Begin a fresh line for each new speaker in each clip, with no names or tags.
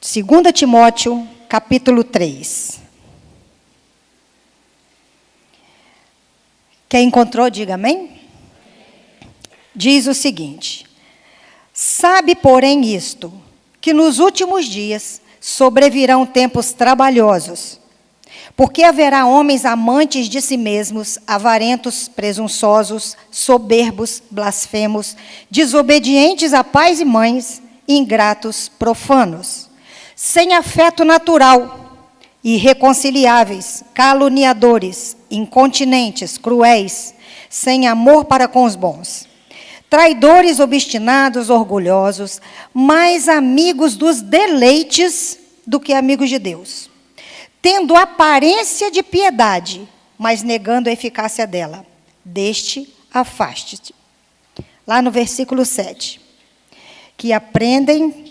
2 Timóteo, capítulo 3. Quem encontrou, diga amém. Diz o seguinte: sabe, porém, isto, que nos últimos dias sobrevirão tempos trabalhosos, porque haverá homens amantes de si mesmos, avarentos, presunçosos, soberbos, blasfemos, desobedientes a pais e mães, ingratos, profanos, sem afeto natural, irreconciliáveis, caluniadores, incontinentes, cruéis, sem amor para com os bons, traidores, obstinados, orgulhosos, mais amigos dos deleites do que amigos de Deus, tendo aparência de piedade, mas negando a eficácia dela. Deste, afaste-te. Lá no versículo 7. Que aprendem...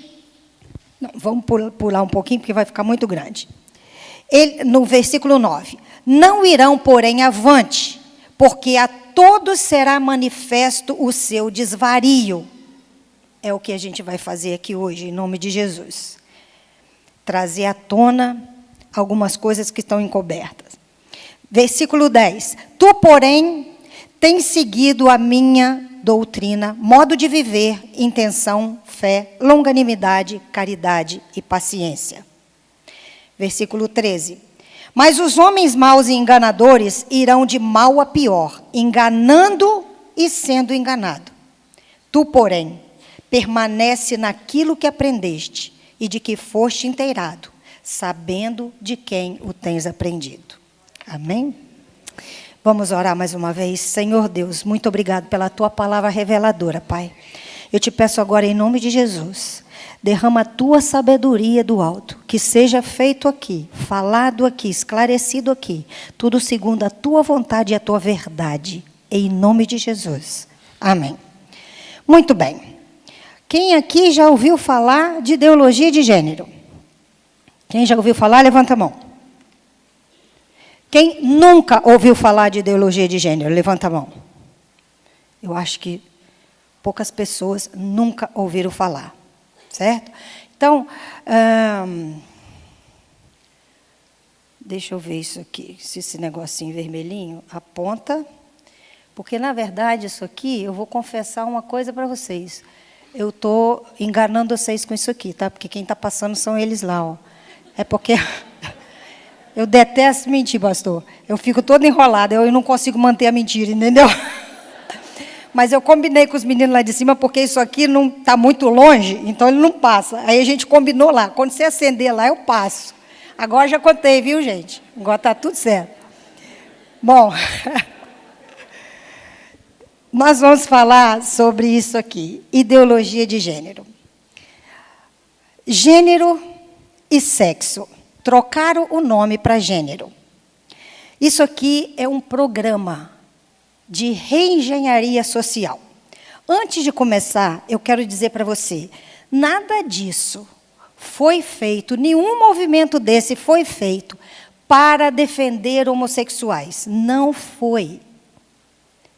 Não, vamos pular um pouquinho, porque vai ficar muito grande. No versículo 9. Não irão, porém, avante, porque a todos será manifesto o seu desvario. É o que a gente vai fazer aqui hoje, em nome de Jesus. Trazer à tona algumas coisas que estão encobertas. Versículo 10. Tu, porém, tens seguido a minha doutrina, modo de viver, intenção, fé, longanimidade, caridade e paciência. Versículo 13. Mas os homens maus e enganadores irão de mal a pior, enganando e sendo enganado. Tu, porém, permanece naquilo que aprendeste e de que foste inteirado, sabendo de quem o tens aprendido. Amém? Vamos orar mais uma vez. Senhor Deus, muito obrigado pela tua palavra reveladora, Pai. Eu te peço agora, em nome de Jesus, derrama a tua sabedoria do alto, que seja feito aqui, falado aqui, esclarecido aqui, tudo segundo a tua vontade e a tua verdade, em nome de Jesus. Amém. Muito bem. Quem aqui já ouviu falar de ideologia de gênero? Quem já ouviu falar, levanta a mão. Quem nunca ouviu falar de ideologia de gênero, levanta a mão. Eu acho que poucas pessoas nunca ouviram falar. Certo? Então, deixa eu ver isso aqui, se esse negocinho vermelhinho aponta, porque, na verdade, isso aqui, eu vou confessar uma coisa para vocês. Eu estou enganando vocês com isso aqui, tá? Porque quem está passando são eles lá, ó. É porque eu detesto mentir, pastor. Eu fico toda enrolada, eu não consigo manter a mentira, entendeu? Mas eu combinei com os meninos lá de cima, porque isso aqui não está muito longe, então ele não passa. Aí a gente combinou lá. Quando você acender lá, eu passo. Agora já contei, viu, gente? Agora está tudo certo. Bom, nós vamos falar sobre isso aqui. Ideologia de gênero. Gênero e sexo. Trocaram o nome para gênero. Isso aqui é um programa de reengenharia social. Antes de começar, eu quero dizer para você, nada disso foi feito, nenhum movimento desse foi feito para defender homossexuais. Não foi.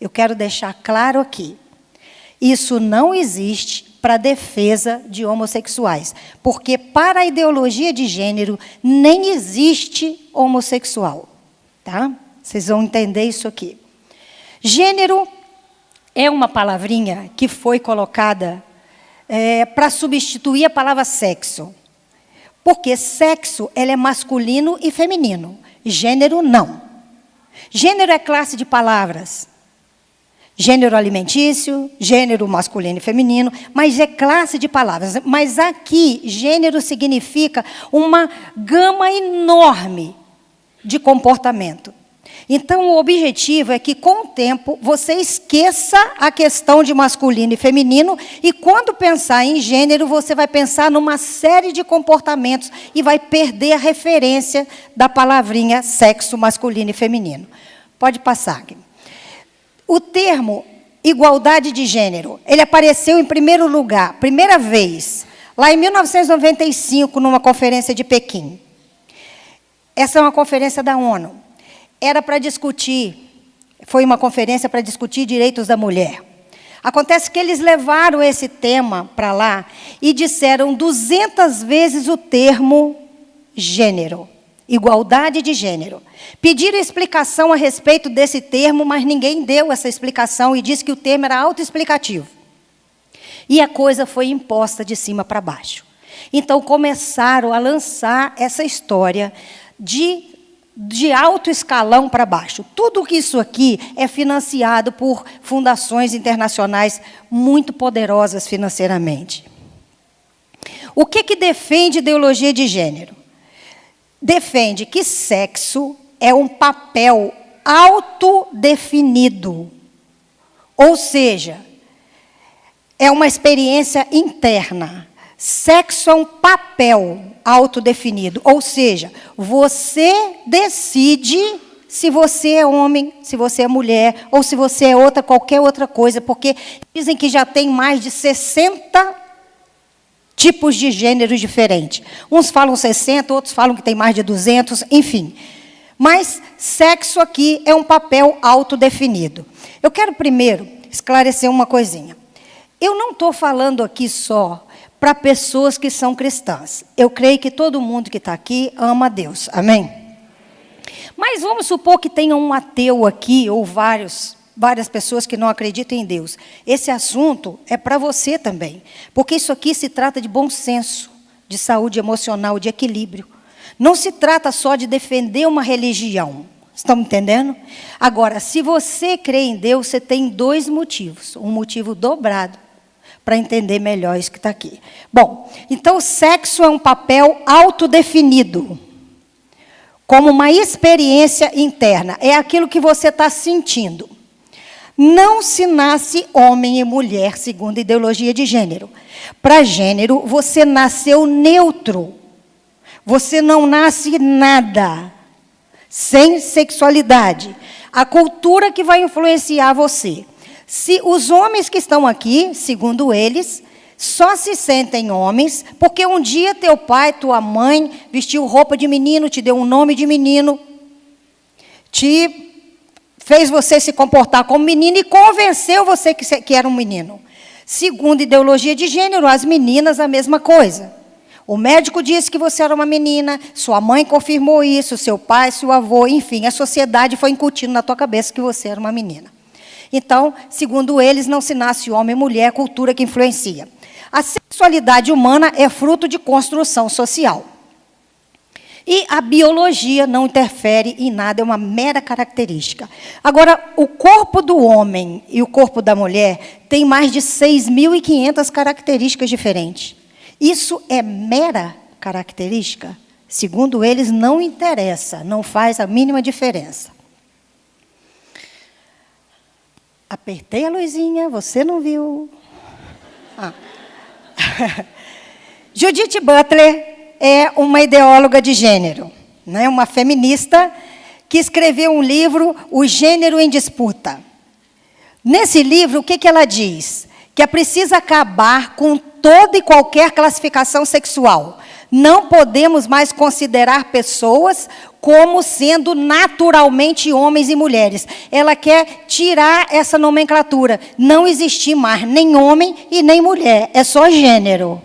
Eu quero deixar claro aqui. Isso não existe para defesa de homossexuais, porque para a ideologia de gênero nem existe homossexual. Tá? Vocês vão entender isso aqui. Gênero é uma palavrinha que foi colocada para substituir a palavra sexo. Porque sexo ela é masculino e feminino. Gênero, não. Gênero é classe de palavras. Gênero alimentício, gênero masculino e feminino, mas é classe de palavras. Mas aqui, gênero significa uma gama enorme de comportamento. Então, o objetivo é que, com o tempo, você esqueça a questão de masculino e feminino e, quando pensar em gênero, você vai pensar numa série de comportamentos e vai perder a referência da palavrinha sexo masculino e feminino. Pode passar. O termo igualdade de gênero, ele apareceu em primeiro lugar, primeira vez, lá em 1995, numa conferência de Pequim. Essa é uma conferência da ONU. Era para discutir, foi uma conferência para discutir direitos da mulher. Acontece que eles levaram esse tema para lá e disseram 200 vezes o termo gênero, igualdade de gênero. Pediram explicação a respeito desse termo, mas ninguém deu essa explicação e disse que o termo era autoexplicativo. E a coisa foi imposta de cima para baixo. Então, começaram a lançar essa história de alto escalão para baixo. Tudo isso aqui é financiado por fundações internacionais muito poderosas financeiramente. O que defende ideologia de gênero? Defende que sexo é um papel autodefinido. Ou seja, é uma experiência interna. Sexo é um papel autodefinido. Ou seja, você decide se você é homem, se você é mulher, ou se você é qualquer outra coisa, porque dizem que já tem mais de 60 tipos de gêneros diferentes. Uns falam 60, outros falam que tem mais de 200, enfim. Mas sexo aqui é um papel autodefinido. Eu quero primeiro esclarecer uma coisinha. Eu não estou falando aqui só para pessoas que são cristãs. Eu creio que todo mundo que está aqui ama a Deus. Amém? Mas vamos supor que tenha um ateu aqui, ou várias pessoas que não acreditam em Deus. Esse assunto é para você também. Porque isso aqui se trata de bom senso, de saúde emocional, de equilíbrio. Não se trata só de defender uma religião. Estão me entendendo? Agora, se você crê em Deus, você tem 2 motivos. Um motivo dobrado para entender melhor isso que está aqui. Bom, então o sexo é um papel autodefinido, como uma experiência interna. É aquilo que você está sentindo. Não se nasce homem e mulher, segundo a ideologia de gênero. Para gênero, você nasceu neutro. Você não nasce nada, sem sexualidade. A cultura que vai influenciar você. Se os homens que estão aqui, segundo eles, só se sentem homens porque um dia teu pai, tua mãe vestiu roupa de menino, te deu um nome de menino, fez você se comportar como menino e convenceu você que era um menino. Segundo ideologia de gênero, as meninas a mesma coisa. O médico disse que você era uma menina, sua mãe confirmou isso, seu pai, seu avô, enfim, a sociedade foi incutindo na tua cabeça que você era uma menina. Então, segundo eles, não se nasce homem e mulher, é cultura que influencia. A sexualidade humana é fruto de construção social. E a biologia não interfere em nada, é uma mera característica. Agora, o corpo do homem e o corpo da mulher tem mais de 6.500 características diferentes. Isso é mera característica? Segundo eles, não interessa, não faz a mínima diferença. Apertei a luzinha, você não viu. Judith Butler é uma ideóloga de gênero, né? Uma feminista que escreveu um livro, O Gênero em Disputa. Nesse livro, o que ela diz? Que é preciso acabar com toda e qualquer classificação sexual. Não podemos mais considerar pessoas como sendo naturalmente homens e mulheres. Ela quer tirar essa nomenclatura. Não existir mais nem homem e nem mulher. É só gênero.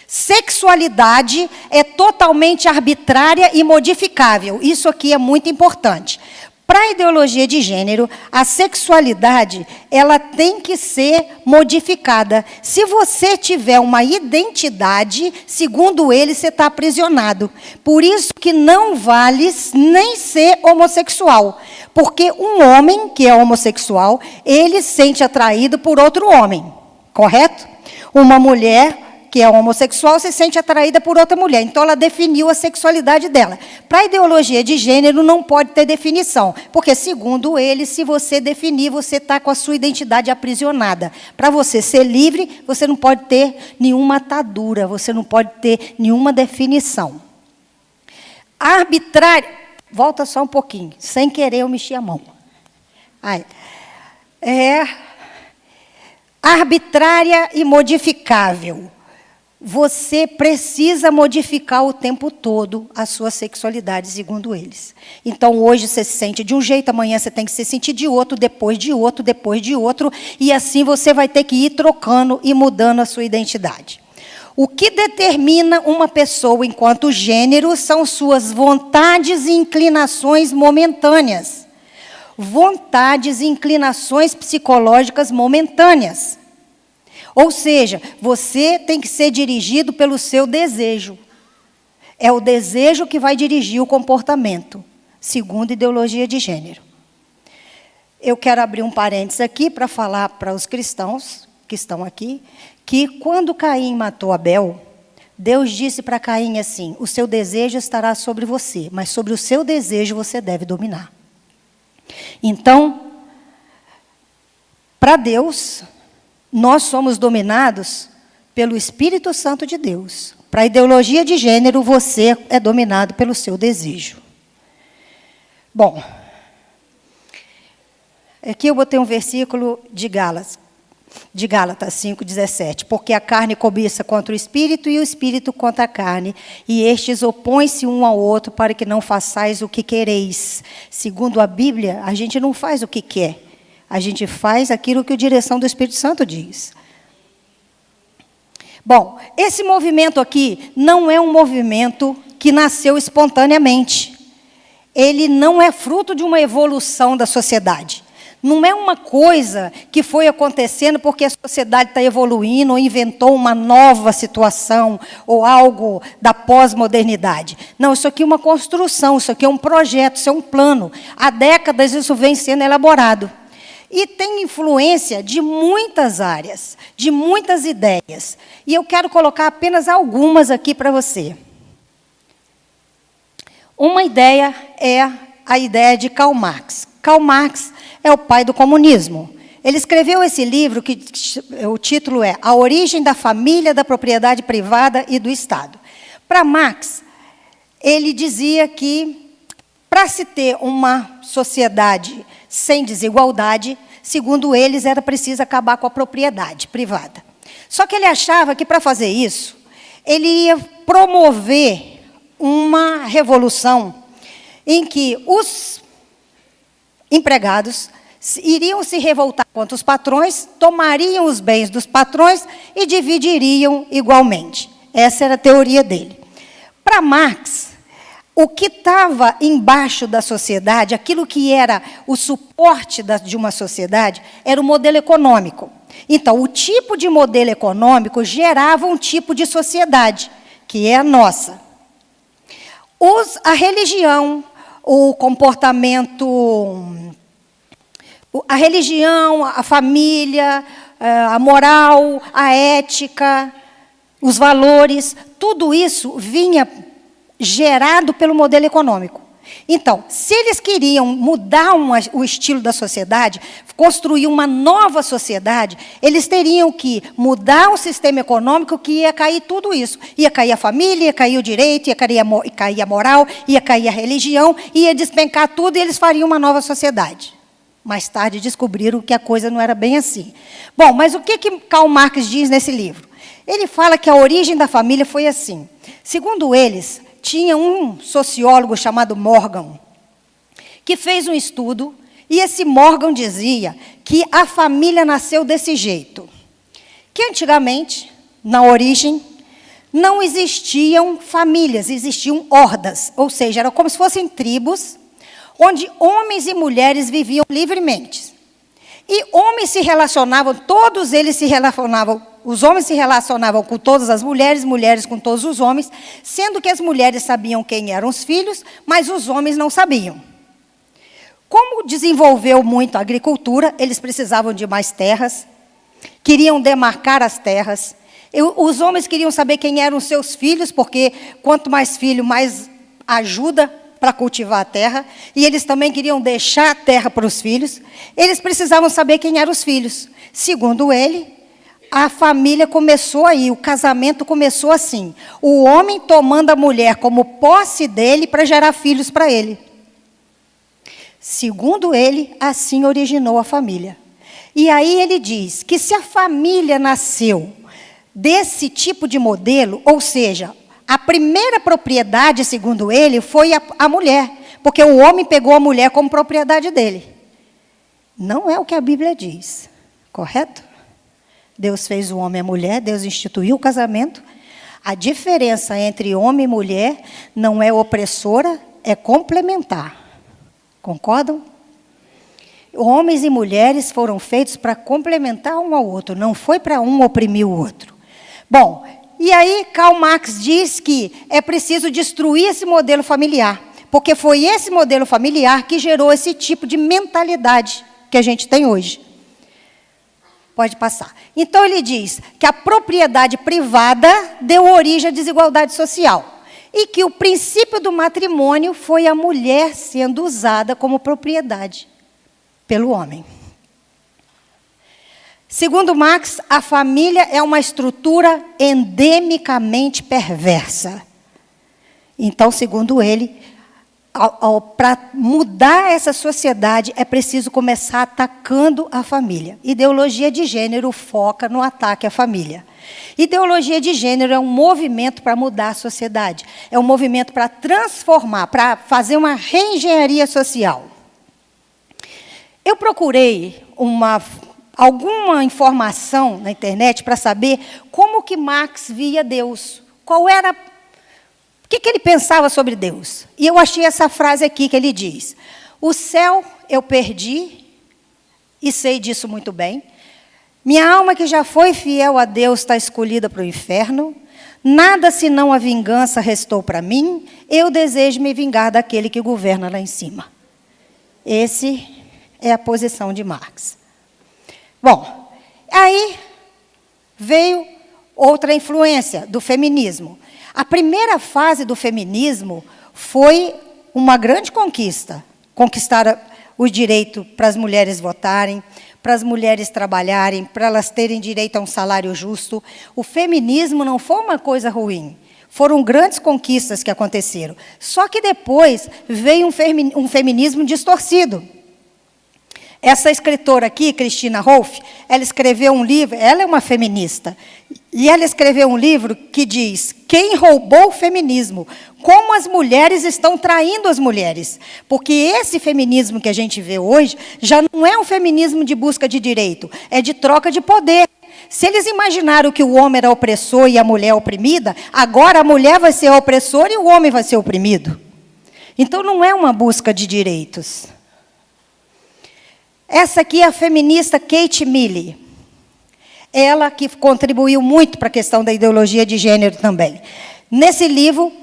Sexualidade é totalmente arbitrária e modificável. Isso aqui é muito importante. Para a ideologia de gênero, a sexualidade ela tem que ser modificada. Se você tiver uma identidade, segundo ele, você está aprisionado. Por isso que não vale nem ser homossexual. Porque um homem que é homossexual, ele se sente atraído por outro homem. Correto? Uma mulher que é homossexual se sente atraída por outra mulher. Então, ela definiu a sexualidade dela. Para a ideologia de gênero, não pode ter definição. Porque, segundo ele, se você definir, você está com a sua identidade aprisionada. Para você ser livre, você não pode ter nenhuma atadura, você não pode ter nenhuma definição. Arbitrário... Volta só um pouquinho. Sem querer, eu mexi a mão. Arbitrária e modificável. você precisa modificar o tempo todo a sua sexualidade, segundo eles. Então, hoje você se sente de um jeito, amanhã você tem que se sentir de outro, depois de outro, depois de outro, e assim você vai ter que ir trocando e mudando a sua identidade. O que determina uma pessoa enquanto gênero são suas vontades e inclinações momentâneas. Vontades e inclinações psicológicas momentâneas. Ou seja, você tem que ser dirigido pelo seu desejo. É o desejo que vai dirigir o comportamento, segundo a ideologia de gênero. Eu quero abrir um parênteses aqui para falar para os cristãos que estão aqui, que quando Caim matou Abel, Deus disse para Caim assim: o seu desejo estará sobre você, mas sobre o seu desejo você deve dominar. Então, para Deus, nós somos dominados pelo Espírito Santo de Deus. Para a ideologia de gênero, você é dominado pelo seu desejo. Bom, aqui eu botei um versículo de Gálatas 5:17. Porque a carne cobiça contra o Espírito e o Espírito contra a carne, e estes opõem-se um ao outro para que não façais o que quereis. Segundo a Bíblia, a gente não faz o que quer. A gente faz aquilo que a direção do Espírito Santo diz. Bom, esse movimento aqui não é um movimento que nasceu espontaneamente. Ele não é fruto de uma evolução da sociedade. Não é uma coisa que foi acontecendo porque a sociedade está evoluindo ou inventou uma nova situação ou algo da pós-modernidade. Não, isso aqui é uma construção, isso aqui é um projeto, isso é um plano. Há décadas isso vem sendo elaborado. E tem influência de muitas áreas, de muitas ideias. E eu quero colocar apenas algumas aqui para você. Uma ideia é a ideia de Karl Marx. Karl Marx é o pai do comunismo. Ele escreveu esse livro, que o título é A Origem da Família, da Propriedade Privada e do Estado. Para Marx, ele dizia que, para se ter uma sociedade sem desigualdade, segundo eles, era preciso acabar com a propriedade privada. Só que ele achava que, para fazer isso, ele ia promover uma revolução em que os empregados iriam se revoltar contra os patrões, tomariam os bens dos patrões e dividiriam igualmente. Essa era a teoria dele. Para Marx, o que estava embaixo da sociedade, aquilo que era o suporte de uma sociedade, era o modelo econômico. Então, o tipo de modelo econômico gerava um tipo de sociedade, que é a nossa. A religião, o comportamento, a religião, a família, a moral, a ética, os valores, tudo isso vinha gerado pelo modelo econômico. Então, se eles queriam mudar o estilo da sociedade, construir uma nova sociedade, eles teriam que mudar o sistema econômico, que ia cair tudo isso. Ia cair a família, ia cair o direito, ia cair a moral, ia cair a religião, ia despencar tudo e eles fariam uma nova sociedade. Mais tarde descobriram que a coisa não era bem assim. Bom, mas o que Karl Marx diz nesse livro? Ele fala que a origem da família foi assim. Segundo eles, tinha um sociólogo chamado Morgan, que fez um estudo, e esse Morgan dizia que a família nasceu desse jeito. Que antigamente, na origem, não existiam famílias, existiam hordas. Ou seja, era como se fossem tribos, onde homens e mulheres viviam livremente. E homens se relacionavam, todos eles se relacionavam, os homens se relacionavam com todas as mulheres, mulheres com todos os homens, sendo que as mulheres sabiam quem eram os filhos, mas os homens não sabiam. Como desenvolveu muito a agricultura, eles precisavam de mais terras, queriam demarcar as terras. Os homens queriam saber quem eram os seus filhos, porque quanto mais filho, mais ajuda para cultivar a terra, e eles também queriam deixar a terra para os filhos. Eles precisavam saber quem eram os filhos. Segundo ele, a família começou aí, o casamento começou assim. O homem tomando a mulher como posse dele para gerar filhos para ele. Segundo ele, assim originou a família. E aí ele diz que se a família nasceu desse tipo de modelo, ou seja, a primeira propriedade, segundo ele, foi a mulher, porque o homem pegou a mulher como propriedade dele. Não é o que a Bíblia diz, correto? Deus fez o homem e a mulher, Deus instituiu o casamento. A diferença entre homem e mulher não é opressora, é complementar. Concordam? Homens e mulheres foram feitos para complementar um ao outro, não foi para um oprimir o outro. Bom, e aí Karl Marx diz que é preciso destruir esse modelo familiar, porque foi esse modelo familiar que gerou esse tipo de mentalidade que a gente tem hoje. Pode passar. Então ele diz que a propriedade privada deu origem à desigualdade social e que o princípio do matrimônio foi a mulher sendo usada como propriedade pelo homem. Segundo Marx, a família é uma estrutura endemicamente perversa. Então, segundo ele, para mudar essa sociedade, é preciso começar atacando a família. Ideologia de gênero foca no ataque à família. Ideologia de gênero é um movimento para mudar a sociedade. É um movimento para transformar, para fazer uma reengenharia social. Eu procurei alguma informação na internet para saber como que Marx via Deus. O que ele pensava sobre Deus? E eu achei essa frase aqui que ele diz: o céu eu perdi, e sei disso muito bem. Minha alma que já foi fiel a Deus está escolhida para o inferno. Nada senão a vingança restou para mim. Eu desejo me vingar daquele que governa lá em cima. Esse é a posição de Marx. Bom, aí veio outra influência do feminismo. A primeira fase do feminismo foi uma grande conquista. Conquistar o direito para as mulheres votarem, para as mulheres trabalharem, para elas terem direito a um salário justo. O feminismo não foi uma coisa ruim. Foram grandes conquistas que aconteceram. Só que depois veio um feminismo distorcido. Essa escritora aqui, Christina Rolfe, ela escreveu um livro, ela é uma feminista, e ela escreveu um livro que diz: quem roubou o feminismo? Como as mulheres estão traindo as mulheres? Porque esse feminismo que a gente vê hoje já não é um feminismo de busca de direito, é de troca de poder. Se eles imaginaram que o homem era opressor e a mulher oprimida, agora a mulher vai ser opressora e o homem vai ser oprimido. Então não é uma busca de direitos. Essa aqui é a feminista Kate Milley. Ela que contribuiu muito para a questão da ideologia de gênero também. Nesse livro,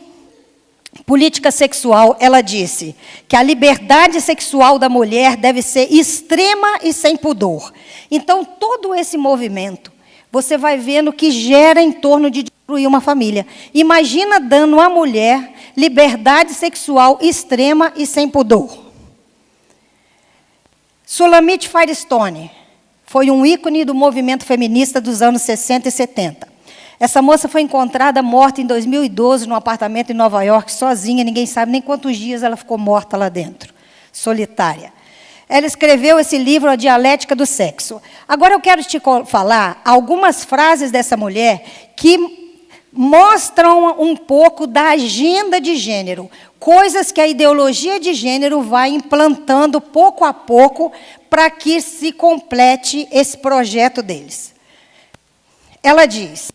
Política Sexual, ela disse que a liberdade sexual da mulher deve ser extrema e sem pudor. Então, todo esse movimento, você vai vendo que gera em torno de destruir uma família. Imagina dando à mulher liberdade sexual extrema e sem pudor. Sulamit Firestone foi um ícone do movimento feminista dos anos 60 e 70. Essa moça foi encontrada morta em 2012 num apartamento em Nova York, sozinha, ninguém sabe nem quantos dias ela ficou morta lá dentro, solitária. Ela escreveu esse livro, A Dialética do Sexo. Agora eu quero te falar algumas frases dessa mulher que mostram um pouco da agenda de gênero, coisas que a ideologia de gênero vai implantando pouco a pouco para que se complete esse projeto deles. Ela diz: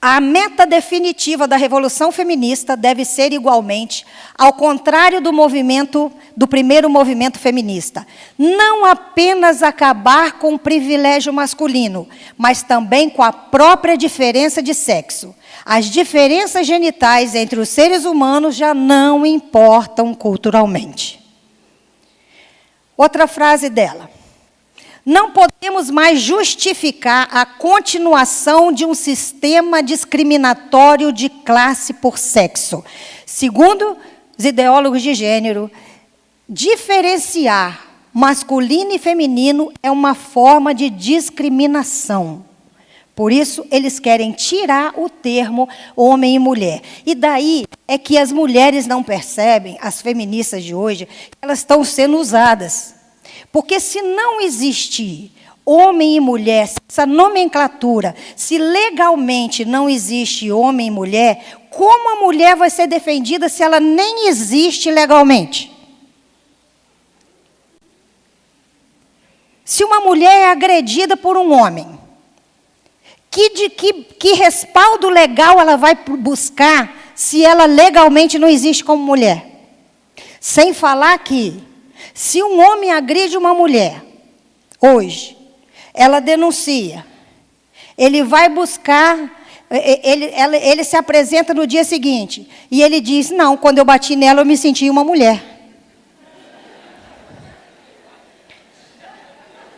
a meta definitiva da revolução feminista deve ser igualmente, ao contrário do primeiro movimento feminista, não apenas acabar com o privilégio masculino, mas também com a própria diferença de sexo. As diferenças genitais entre os seres humanos já não importam culturalmente. Outra frase dela: não podemos mais justificar a continuação de um sistema discriminatório de classe por sexo. Segundo os ideólogos de gênero, diferenciar masculino e feminino é uma forma de discriminação. Por isso, eles querem tirar o termo homem e mulher. E daí é que as mulheres não percebem, as feministas de hoje, que elas estão sendo usadas. Porque se não existir homem e mulher, se essa nomenclatura, se legalmente não existe homem e mulher, como a mulher vai ser defendida se ela nem existe legalmente? Se uma mulher é agredida por um homem, que respaldo legal ela vai buscar se ela legalmente não existe como mulher? Sem falar que, se um homem agride uma mulher, hoje, ela denuncia, ele vai buscar, ele se apresenta no dia seguinte, e ele diz, não, quando eu bati nela eu me senti uma mulher.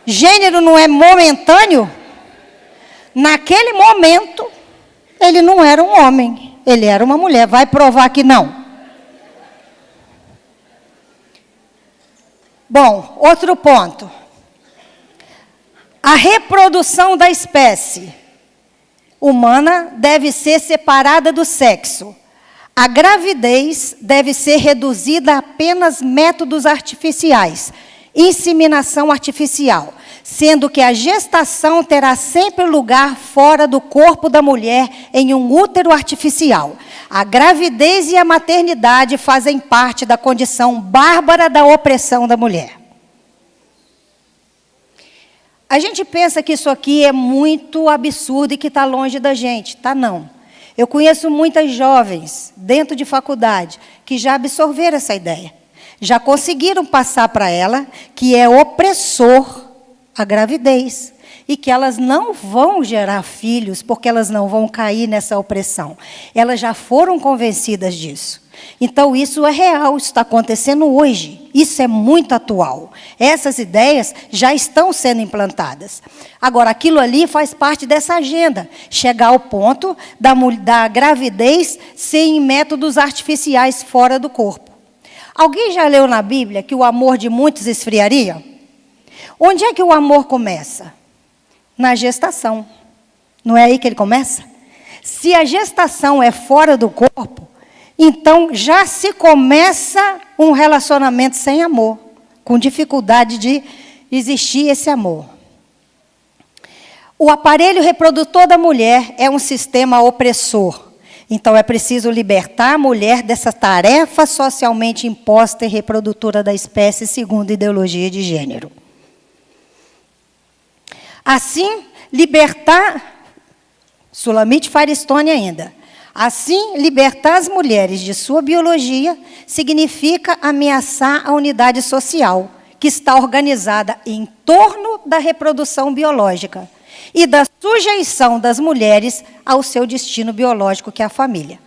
Gênero não é momentâneo? Naquele momento, ele não era um homem, ele era uma mulher. Vai provar que não. Bom, outro ponto. A reprodução da espécie humana deve ser separada do sexo. A gravidez deve ser reduzida a apenas métodos artificiais. Inseminação artificial, sendo que a gestação terá sempre lugar fora do corpo da mulher em um útero artificial. A gravidez e a maternidade fazem parte da condição bárbara da opressão da mulher. A gente pensa que isso aqui é muito absurdo e que está longe da gente. Tá, não. Eu conheço muitas jovens, dentro de faculdade, que já absorveram essa ideia. Já conseguiram passar para ela que é opressor a gravidez e que elas não vão gerar filhos porque elas não vão cair nessa opressão. Elas já foram convencidas disso. Então, isso é real, isso está acontecendo hoje. Isso é muito atual. Essas ideias já estão sendo implantadas. Agora, aquilo ali faz parte dessa agenda. Chegar ao ponto da gravidez ser em métodos artificiais fora do corpo. Alguém já leu na Bíblia que o amor de muitos esfriaria? Onde é que o amor começa? Na gestação. Não é aí que ele começa? Se a gestação é fora do corpo, então já se começa um relacionamento sem amor, com dificuldade de existir esse amor. O aparelho reprodutor da mulher é um sistema opressor. Então, é preciso libertar a mulher dessa tarefa socialmente imposta e reprodutora da espécie, segundo a ideologia de gênero. Assim, libertar, Sulamite Firestone ainda, assim, libertar as mulheres de sua biologia significa ameaçar a unidade social, que está organizada em torno da reprodução biológica e da sujeição das mulheres ao seu destino biológico, que é a família.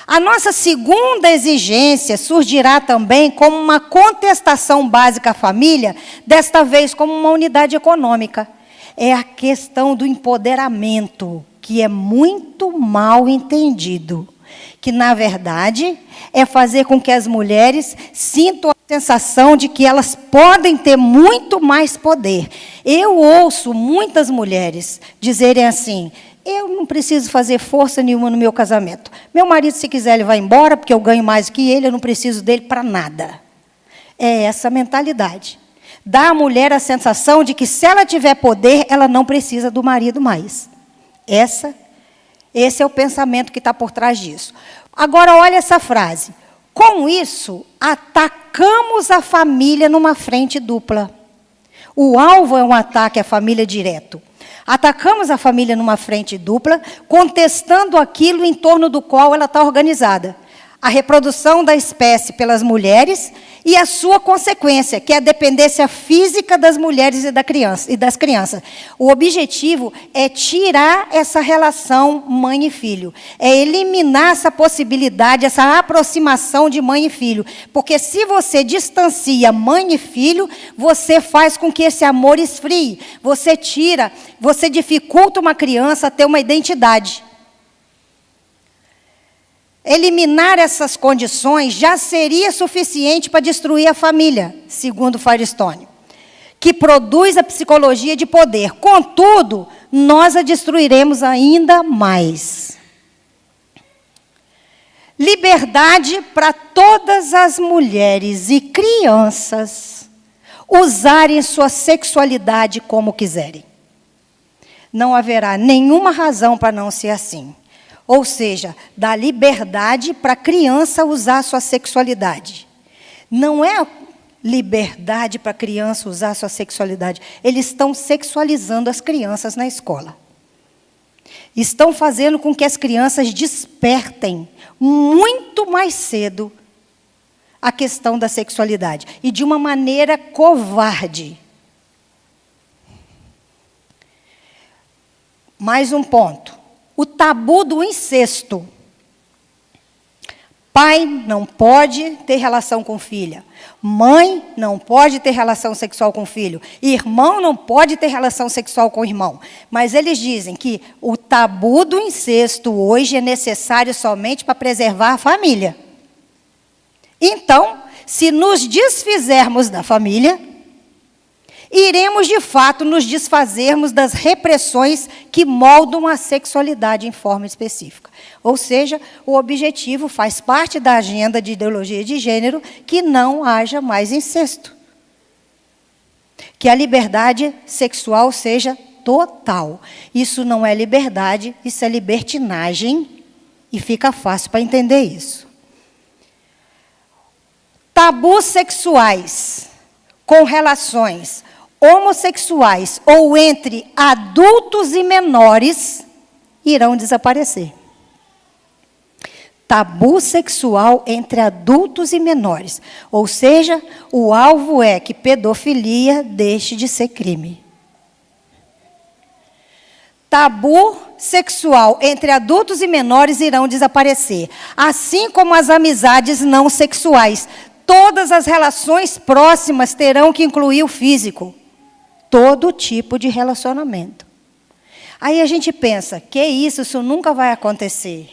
A nossa segunda exigência surgirá também como uma contestação básica à família, desta vez como uma unidade econômica. É a questão do empoderamento, que é muito mal entendido. Que, na verdade, é fazer com que as mulheres sintam a sensação de que elas podem ter muito mais poder. Eu ouço muitas mulheres dizerem assim, eu não preciso fazer força nenhuma no meu casamento. Meu marido, se quiser, ele vai embora, porque eu ganho mais que ele, eu não preciso dele para nada. É essa mentalidade. Dá à mulher a sensação de que, se ela tiver poder, ela não precisa do marido mais. Esse é o pensamento que está por trás disso. Agora, olha essa frase. Com isso, atacamos a família numa frente dupla. O alvo é um ataque à família direto. Atacamos a família numa frente dupla, contestando aquilo em torno do qual ela está organizada. A reprodução da espécie pelas mulheres e a sua consequência, que é a dependência física das mulheres e das crianças. O objetivo é tirar essa relação mãe e filho. É eliminar essa possibilidade, essa aproximação de mãe e filho. Porque se você distancia mãe e filho, você faz com que esse amor esfrie. Você dificulta uma criança a ter uma identidade. Eliminar essas condições já seria suficiente para destruir a família, segundo Firestone, que produz a psicologia de poder. Contudo, nós a destruiremos ainda mais. Liberdade para todas as mulheres e crianças usarem sua sexualidade como quiserem. não haverá nenhuma razão para não ser assim. Ou seja, dá liberdade para a criança usar a sua sexualidade. Não é liberdade para a criança usar a sua sexualidade. Eles estão sexualizando as crianças na escola. Estão fazendo com que as crianças despertem muito mais cedo a questão da sexualidade. E de uma maneira covarde. Mais um ponto. O tabu do incesto. Pai não pode ter relação com filha. Mãe não pode ter relação sexual com filho. Irmão não pode ter relação sexual com irmão. Mas eles dizem que o tabu do incesto hoje é necessário somente para preservar a família. Então, se nos desfizermos da família, iremos, de fato, nos desfazermos das repressões que moldam a sexualidade em forma específica. Ou seja, o objetivo faz parte da agenda de ideologia de gênero que não haja mais incesto. Que a liberdade sexual seja total. Isso não é liberdade, isso é libertinagem, e fica fácil para entender isso. Tabus sexuais com relações homossexuais ou entre adultos e menores irão desaparecer. Tabu sexual entre adultos e menores. Ou seja, o alvo é que pedofilia deixe de ser crime. Tabu sexual entre adultos e menores irão desaparecer. Assim como as amizades não sexuais. Todas as relações próximas terão que incluir o físico. Todo tipo de relacionamento. Aí a gente pensa, que isso nunca vai acontecer.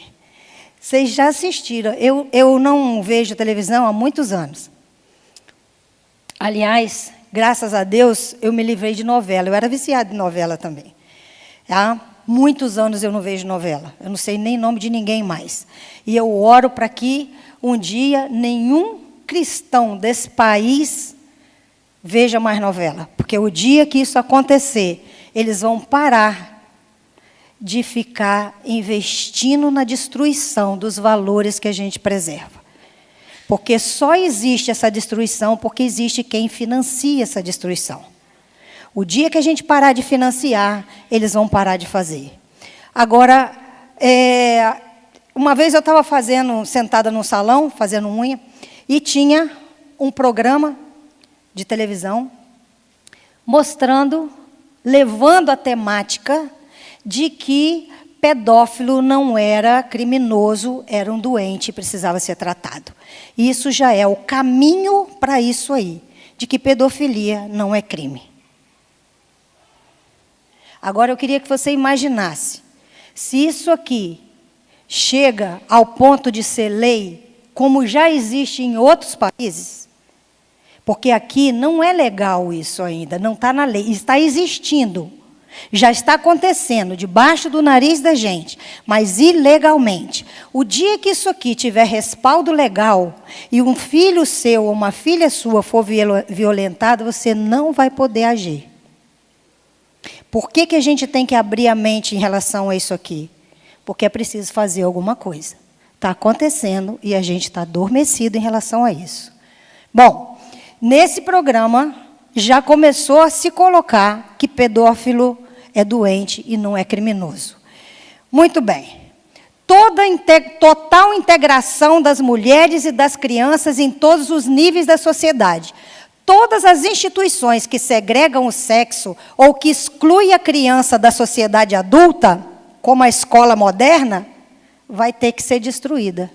Vocês já assistiram. Eu não vejo televisão há muitos anos. Aliás, graças a Deus, eu me livrei de novela. Eu era viciada em novela também. Há muitos anos eu não vejo novela. Eu não sei nem nome de ninguém mais. E eu oro para que um dia nenhum cristão desse país veja mais novela. Porque o dia que isso acontecer, eles vão parar de ficar investindo na destruição dos valores que a gente preserva. Porque só existe essa destruição porque existe quem financia essa destruição. O dia que a gente parar de financiar, eles vão parar de fazer. Agora, uma vez eu estava sentada num salão, fazendo unha, e tinha um programa de televisão mostrando, levando a temática de que pedófilo não era criminoso, era um doente e precisava ser tratado. E isso já é o caminho para isso aí, de que pedofilia não é crime. Agora eu queria que você imaginasse, se isso aqui chega ao ponto de ser lei, como já existe em outros países, porque aqui não é legal isso ainda, não está na lei, está existindo. Já está acontecendo debaixo do nariz da gente, mas ilegalmente. O dia que isso aqui tiver respaldo legal e um filho seu ou uma filha sua for violentado, você não vai poder agir. Por que a gente tem que abrir a mente em relação a isso aqui? Porque é preciso fazer alguma coisa. Está acontecendo e a gente está adormecido em relação a isso. Bom, nesse programa já começou a se colocar que pedófilo é doente e não é criminoso. Muito bem. Total integração das mulheres e das crianças em todos os níveis da sociedade. Todas as instituições que segregam o sexo ou que excluem a criança da sociedade adulta, como a escola moderna, vai ter que ser destruída.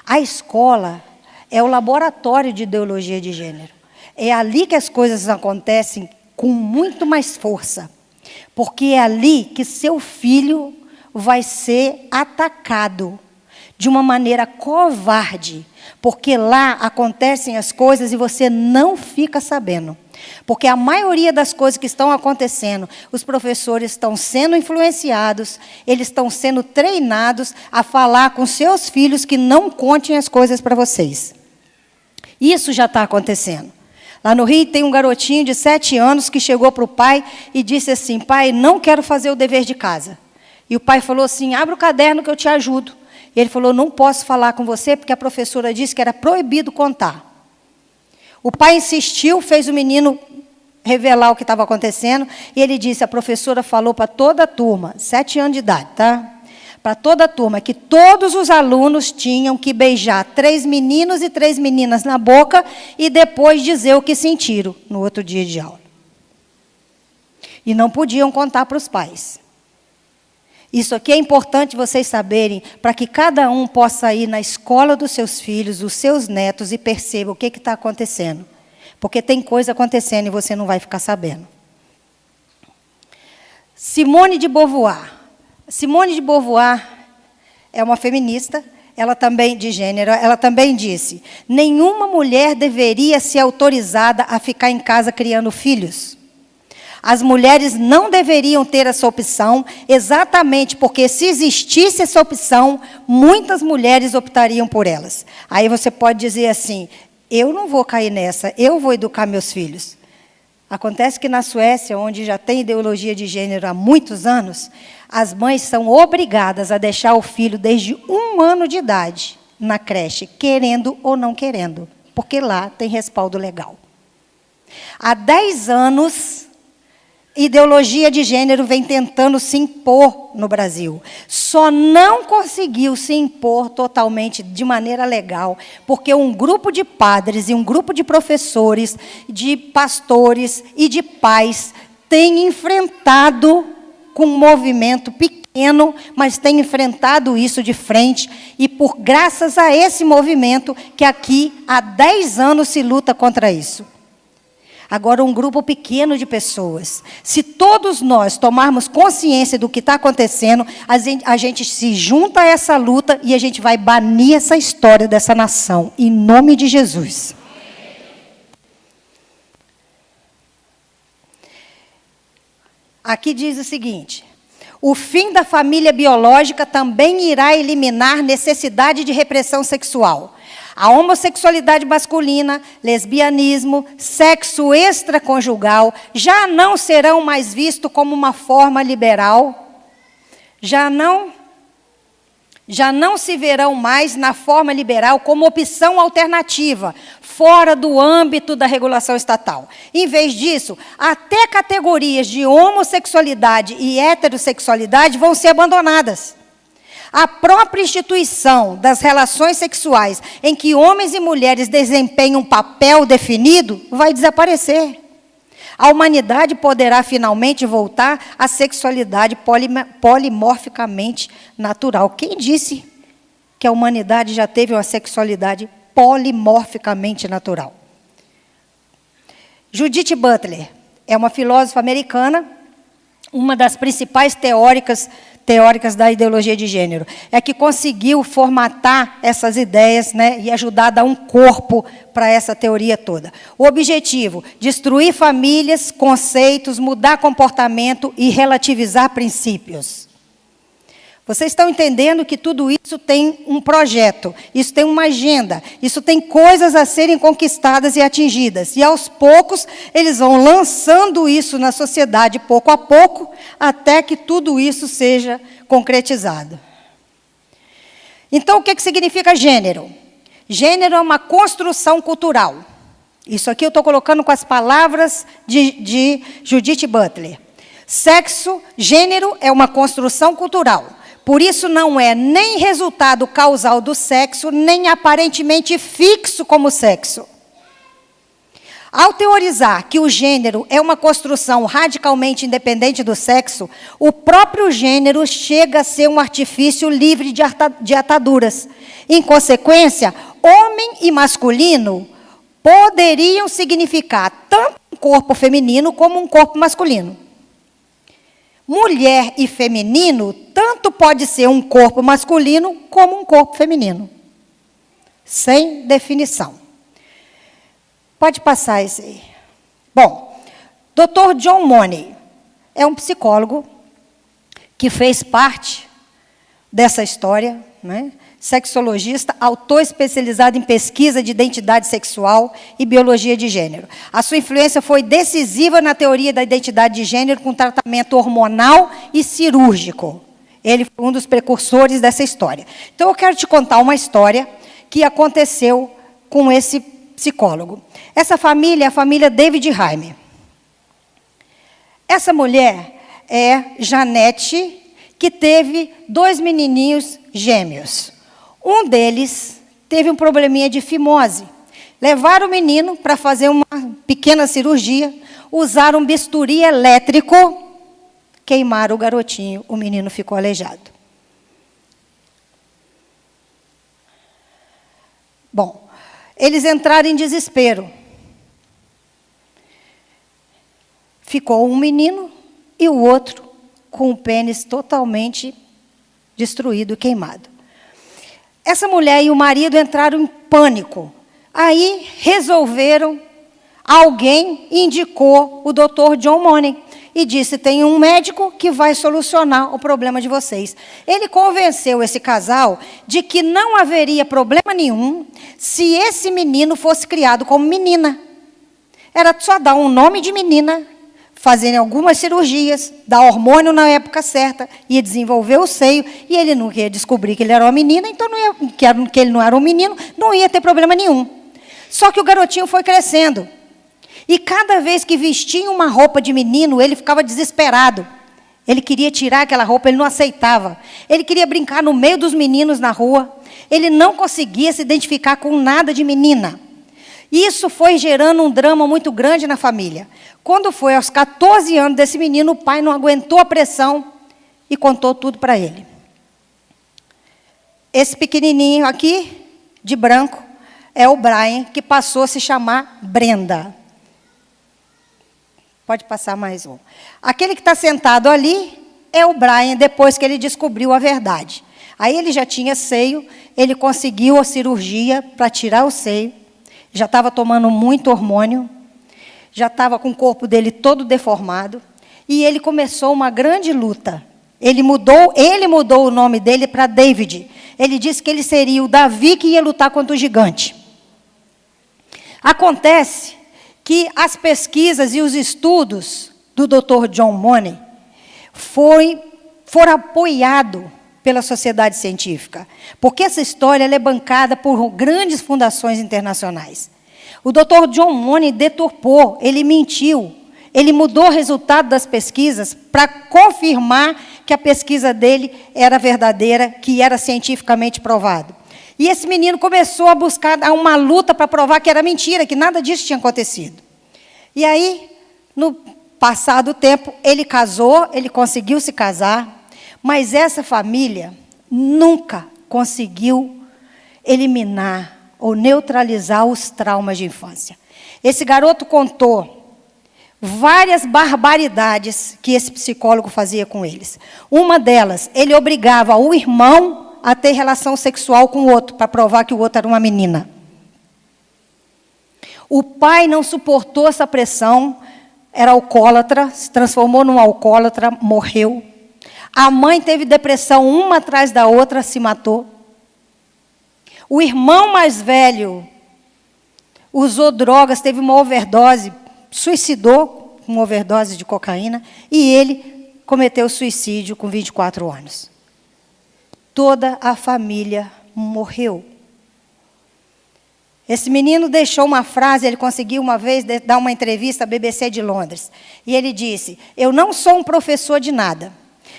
A escola é o laboratório de ideologia de gênero. É ali que as coisas acontecem com muito mais força. Porque é ali que seu filho vai ser atacado de uma maneira covarde. Porque lá acontecem as coisas e você não fica sabendo. Porque a maioria das coisas que estão acontecendo, os professores estão sendo influenciados, eles estão sendo treinados a falar com seus filhos que não contem as coisas para vocês. Isso já está acontecendo. Lá no Rio tem um garotinho de 7 anos que chegou para o pai e disse assim: pai, não quero fazer o dever de casa. E o pai falou assim: abre o caderno que eu te ajudo. E ele falou: não posso falar com você porque a professora disse que era proibido contar. O pai insistiu, fez o menino revelar o que estava acontecendo, e ele disse: a professora falou para toda a turma, 7 anos de idade, tá? Para toda a turma, que todos os alunos tinham que beijar 3 meninos e 3 meninas na boca e depois dizer o que sentiram no outro dia de aula. E não podiam contar para os pais. Isso aqui é importante vocês saberem, para que cada um possa ir na escola dos seus filhos, dos seus netos, e perceba o que está acontecendo. Porque tem coisa acontecendo e você não vai ficar sabendo. Simone de Beauvoir. Simone de Beauvoir é uma feminista, ela também de gênero, ela também disse: nenhuma mulher deveria ser autorizada a ficar em casa criando filhos. As mulheres não deveriam ter essa opção, exatamente porque se existisse essa opção, muitas mulheres optariam por elas. Aí você pode dizer assim: eu não vou cair nessa, eu vou educar meus filhos. Acontece que na Suécia, onde já tem ideologia de gênero há muitos anos, as mães são obrigadas a deixar o filho desde 1 ano de idade na creche, querendo ou não querendo, porque lá tem respaldo legal. Há 10 anos, ideologia de gênero vem tentando se impor no Brasil. Só não conseguiu se impor totalmente de maneira legal, porque um grupo de padres e um grupo de professores, de pastores e de pais tem enfrentado com um movimento pequeno, mas tem enfrentado isso de frente, e por graças a esse movimento que aqui há 10 anos se luta contra isso. Agora, um grupo pequeno de pessoas. Se todos nós tomarmos consciência do que está acontecendo, a gente se junta a essa luta e a gente vai banir essa história dessa nação, em nome de Jesus. Aqui diz o seguinte: o fim da família biológica também irá eliminar necessidade de repressão sexual. A homossexualidade masculina, lesbianismo, sexo extraconjugal já não serão mais vistos como uma forma liberal, já não se verão mais na forma liberal como opção alternativa, fora do âmbito da regulação estatal. Em vez disso, até categorias de homossexualidade e heterossexualidade vão ser abandonadas. A própria instituição das relações sexuais, em que homens e mulheres desempenham um papel definido, vai desaparecer. A humanidade poderá finalmente voltar à sexualidade polimorficamente natural. Quem disse que a humanidade já teve uma sexualidade polimorficamente natural? Judith Butler é uma filósofa americana, uma das principais teóricas da ideologia de gênero, é que conseguiu formatar essas ideias, né, e ajudar a dar um corpo para essa teoria toda. O objetivo: destruir famílias, conceitos, mudar comportamento e relativizar princípios. Vocês estão entendendo que tudo isso tem um projeto, isso tem uma agenda, isso tem coisas a serem conquistadas e atingidas. E, aos poucos, eles vão lançando isso na sociedade, pouco a pouco, até que tudo isso seja concretizado. Então, o que significa gênero? Gênero é uma construção cultural. Isso aqui eu estou colocando com as palavras de Judith Butler. Sexo, gênero é uma construção cultural. Por isso, não é nem resultado causal do sexo, nem aparentemente fixo como sexo. Ao teorizar que o gênero é uma construção radicalmente independente do sexo, o próprio gênero chega a ser um artifício livre de ataduras. Em consequência, homem e masculino poderiam significar tanto um corpo feminino como um corpo masculino. Mulher e feminino tanto pode ser um corpo masculino como um corpo feminino. Sem definição. Pode passar esse aí. Bom, Dr. John Money é um psicólogo que fez parte dessa história, né? sexologista, autor especializado em pesquisa de identidade sexual e biologia de gênero. A sua influência foi decisiva na teoria da identidade de gênero com tratamento hormonal e cirúrgico. Ele foi um dos precursores dessa história. Então, eu quero te contar uma história que aconteceu com esse psicólogo. Essa família é a família David Haime. Essa mulher é Janete, que teve 2 menininhos gêmeos. Um deles teve um probleminha de fimose. Levaram o menino para fazer uma pequena cirurgia, usaram um bisturi elétrico, queimaram o garotinho, o menino ficou aleijado. Bom, eles entraram em desespero. Ficou um menino e o outro com o pênis totalmente destruído, queimado. Essa mulher e o marido entraram em pânico. Aí resolveram, alguém indicou o Dr. John Money e disse: tem um médico que vai solucionar o problema de vocês. Ele convenceu esse casal de que não haveria problema nenhum se esse menino fosse criado como menina. Era só dar um nome de menina, fazerem algumas cirurgias, dar hormônio na época certa, ia desenvolver o seio, e ele não ia descobrir que ele era uma menina, então que ele não era um menino, não ia ter problema nenhum. Só que o garotinho foi crescendo. E cada vez que vestia uma roupa de menino, ele ficava desesperado. Ele queria tirar aquela roupa, ele não aceitava. Ele queria brincar no meio dos meninos na rua. Ele não conseguia se identificar com nada de menina. Isso foi gerando um drama muito grande na família. Quando foi aos 14 anos desse menino, o pai não aguentou a pressão e contou tudo para ele. Esse pequenininho aqui, de branco, é o Brian, que passou a se chamar Brenda. Pode passar mais um. Aquele que está sentado ali é o Brian, depois que ele descobriu a verdade. Aí ele já tinha seio, ele conseguiu a cirurgia para tirar o seio, já estava tomando muito hormônio, já estava com o corpo dele todo deformado, e ele começou uma grande luta. Ele mudou o nome dele para David. Ele disse que ele seria o Davi que ia lutar contra o gigante. Acontece que as pesquisas e os estudos do Dr. John Money foram apoiados pela sociedade científica, porque essa história ela é bancada por grandes fundações internacionais. O Dr. John Money deturpou, ele mentiu, ele mudou o resultado das pesquisas para confirmar que a pesquisa dele era verdadeira, que era cientificamente provado. E esse menino começou a buscar uma luta para provar que era mentira, que nada disso tinha acontecido. E aí, no passado tempo, ele casou, ele conseguiu se casar, mas essa família nunca conseguiu eliminar ou neutralizar os traumas de infância. Esse garoto contou várias barbaridades que esse psicólogo fazia com eles. Uma delas, ele obrigava o irmão a ter relação sexual com o outro, para provar que o outro era uma menina. O pai não suportou essa pressão, era alcoólatra, se transformou num alcoólatra, morreu. A mãe teve depressão, uma atrás da outra, se matou. O irmão mais velho usou drogas, teve uma overdose, suicidou com uma overdose de cocaína, e ele cometeu suicídio com 24 anos. Toda a família morreu. Esse menino deixou uma frase, ele conseguiu uma vez dar uma entrevista à BBC de Londres. E ele disse: eu não sou um professor de nada,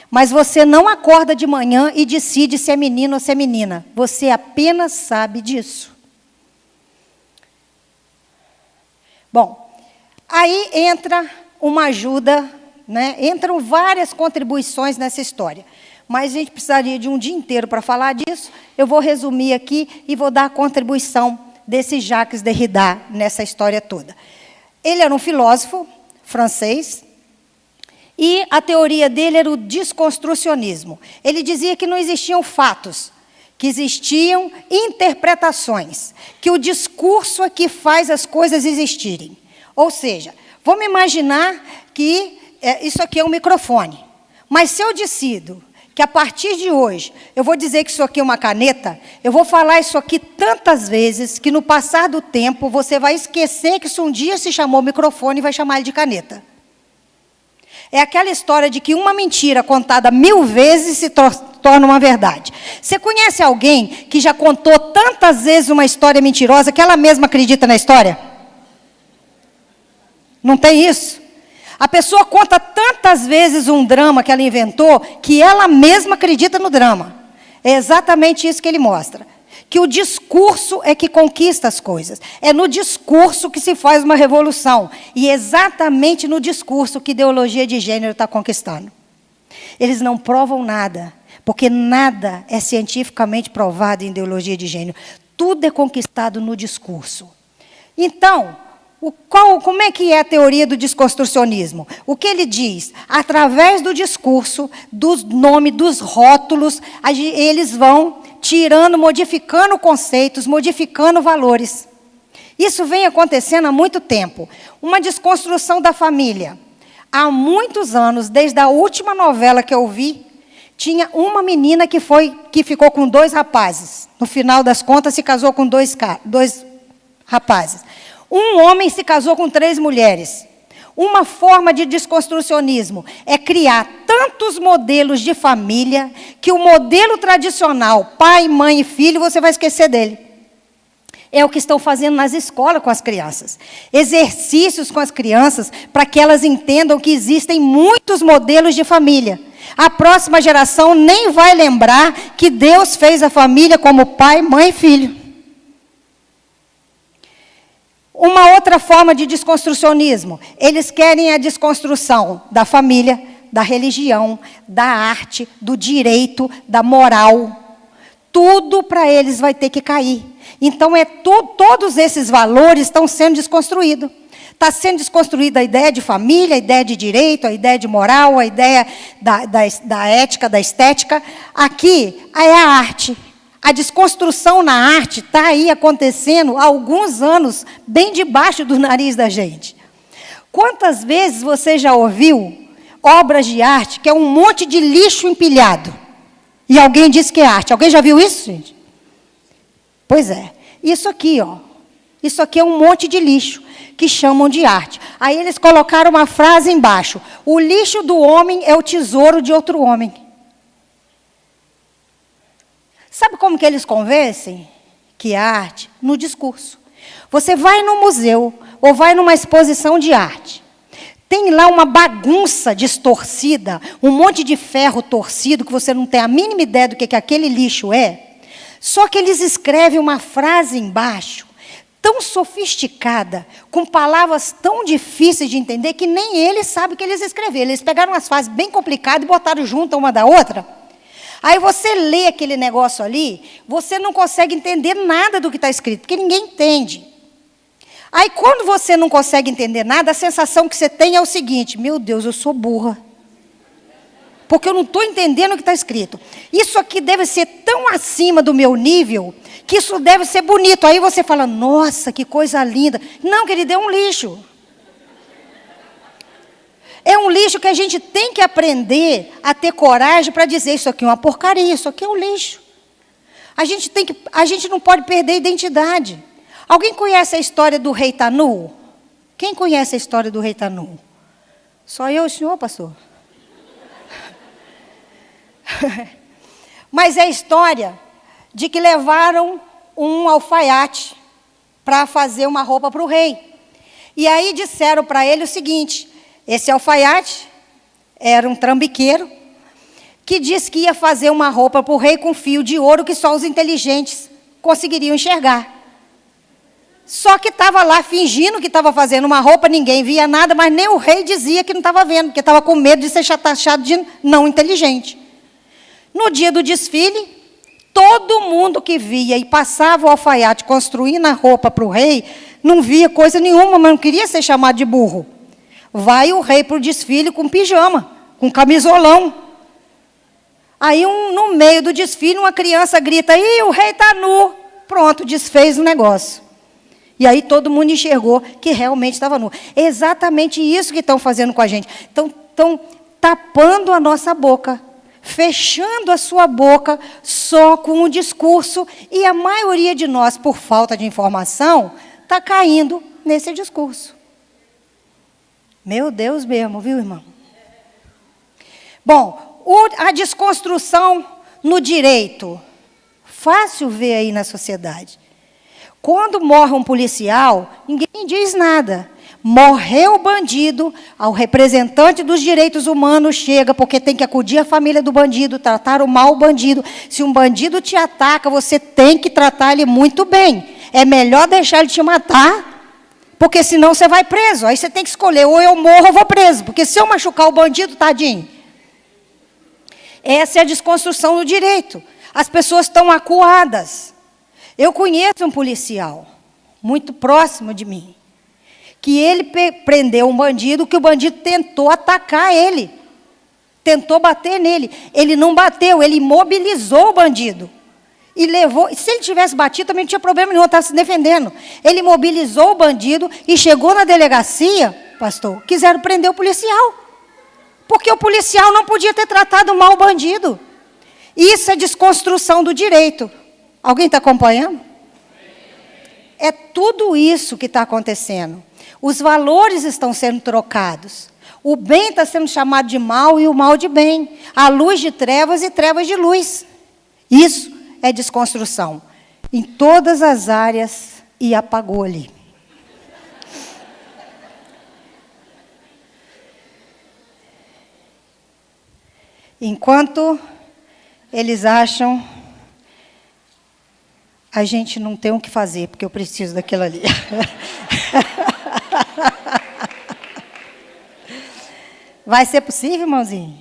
mas você não acorda de manhã e decide se é menino ou se é menina. Você apenas sabe disso. Bom, aí entra uma ajuda, né? Entram várias contribuições nessa história. Mas a gente precisaria de um dia inteiro para falar disso. Eu vou resumir aqui e vou dar a contribuição desse Jacques Derrida nessa história toda. Ele era um filósofo francês, e a teoria dele era o desconstrucionismo. Ele dizia que não existiam fatos, que existiam interpretações, que o discurso é que faz as coisas existirem. Ou seja, vamos imaginar que isso aqui é um microfone, mas se eu decido que a partir de hoje, eu vou dizer que isso aqui é uma caneta, eu vou falar isso aqui tantas vezes, que no passar do tempo, você vai esquecer que isso um dia se chamou microfone e vai chamar ele de caneta. É aquela história de que uma mentira contada 1000 vezes se torna uma verdade. Você conhece alguém que já contou tantas vezes uma história mentirosa que ela mesma acredita na história? Não tem isso? A pessoa conta tantas vezes um drama que ela inventou que ela mesma acredita no drama. É exatamente isso que ele mostra. Que o discurso é que conquista as coisas. É no discurso que se faz uma revolução. E é exatamente no discurso que a ideologia de gênero está conquistando. Eles não provam nada, porque nada é cientificamente provado em ideologia de gênero. Tudo é conquistado no discurso. Então, como é que é a teoria do desconstrucionismo? O que ele diz? Através do discurso, dos nomes, dos rótulos, eles vão tirando, modificando conceitos, modificando valores. Isso vem acontecendo há muito tempo. Uma desconstrução da família. Há muitos anos, desde a última novela que eu vi, tinha uma menina que ficou com 2 rapazes. No final das contas, se casou com 2 rapazes. Um homem se casou com 3 mulheres. Uma forma de desconstrucionismo é criar tantos modelos de família que o modelo tradicional, pai, mãe e filho, você vai esquecer dele. É o que estão fazendo nas escolas com as crianças. Exercícios com as crianças para que elas entendam que existem muitos modelos de família. A próxima geração nem vai lembrar que Deus fez a família como pai, mãe e filho. Uma outra forma de desconstrucionismo, eles querem a desconstrução da família, da religião, da arte, do direito, da moral. Tudo para eles vai ter que cair. Então, todos esses valores estão sendo desconstruídos. Está sendo desconstruída a ideia de família, a ideia de direito, a ideia de moral, a ideia da ética, da estética. Aqui é a arte. A desconstrução na arte está aí acontecendo há alguns anos, bem debaixo do nariz da gente. Quantas vezes você já ouviu obras de arte que é um monte de lixo empilhado? E alguém diz que é arte. Alguém já viu isso, gente? Pois é. Isso aqui, ó. Isso aqui é um monte de lixo que chamam de arte. Aí eles colocaram uma frase embaixo. O lixo do homem é o tesouro de outro homem. Sabe como que eles convencem que é arte? No discurso. Você vai no museu ou vai numa exposição de arte. Tem lá uma bagunça distorcida, um monte de ferro torcido que você não tem a mínima ideia do que aquele lixo é. Só que eles escrevem uma frase embaixo, tão sofisticada, com palavras tão difíceis de entender, que nem eles sabem o que eles escreveram. Eles pegaram umas frases bem complicadas e botaram junto uma da outra. Aí você lê aquele negócio ali, você não consegue entender nada do que está escrito, porque ninguém entende. Aí quando você não consegue entender nada, a sensação que você tem é o seguinte: meu Deus, eu sou burra. Porque eu não estou entendendo o que está escrito. Isso aqui deve ser tão acima do meu nível, que isso deve ser bonito. Aí você fala, nossa, que coisa linda. Não, querido, é um lixo. É um lixo que a gente tem que aprender a ter coragem para dizer, isso aqui é uma porcaria, isso aqui é um lixo. A gente não pode perder a identidade. Alguém conhece a história do rei Tanu? Quem conhece a história do rei Tanu? Só eu e o senhor, pastor? Mas é a história de que levaram um alfaiate para fazer uma roupa para o rei. E aí disseram para ele o seguinte: esse alfaiate era um trambiqueiro que disse que ia fazer uma roupa para o rei com fio de ouro que só os inteligentes conseguiriam enxergar. Só que estava lá fingindo que estava fazendo uma roupa, ninguém via nada, mas nem o rei dizia que não estava vendo, porque estava com medo de ser taxado de não inteligente. No dia do desfile, todo mundo que via e passava o alfaiate construindo a roupa para o rei, não via coisa nenhuma, mas não queria ser chamado de burro. Vai o rei para o desfile com pijama, com camisolão. Aí, no meio do desfile, uma criança grita, ih, o rei está nu. Pronto, desfez o negócio. E aí todo mundo enxergou que realmente estava nu. É exatamente isso que estão fazendo com a gente. Estão tapando a nossa boca fechando a sua boca só com o discurso, e a maioria de nós, por falta de informação, está caindo nesse discurso. Meu Deus mesmo, viu, irmão? Bom, a desconstrução no direito. Fácil ver aí na sociedade. Quando morre um policial, ninguém diz nada. Morreu o bandido, o representante dos direitos humanos chega, porque tem que acudir a família do bandido, tratar mal o bandido. Se um bandido te ataca, você tem que tratar ele muito bem. É melhor deixar ele te matar, porque senão você vai preso. Aí você tem que escolher, ou eu morro ou eu vou preso, porque se eu machucar o bandido, tadinho. Essa é a desconstrução do direito. As pessoas estão acuadas. Eu conheço um policial, muito próximo de mim, que ele prendeu um bandido, que o bandido tentou atacar ele. Tentou bater nele. Ele não bateu, ele imobilizou o bandido. E levou. Se ele tivesse batido, também não tinha problema nenhum, estava se defendendo. Ele imobilizou o bandido e chegou na delegacia, pastor, quiseram prender o policial. Porque o policial não podia ter tratado mal o bandido. Isso é desconstrução do direito. Alguém está acompanhando? É tudo isso que está acontecendo. Os valores estão sendo trocados. O bem está sendo chamado de mal e o mal de bem. A luz de trevas e trevas de luz. Isso é desconstrução. Em todas as áreas, e apagou ali. Enquanto eles acham, a gente não tem o que fazer, porque eu preciso daquilo ali. Vai ser possível, irmãozinho?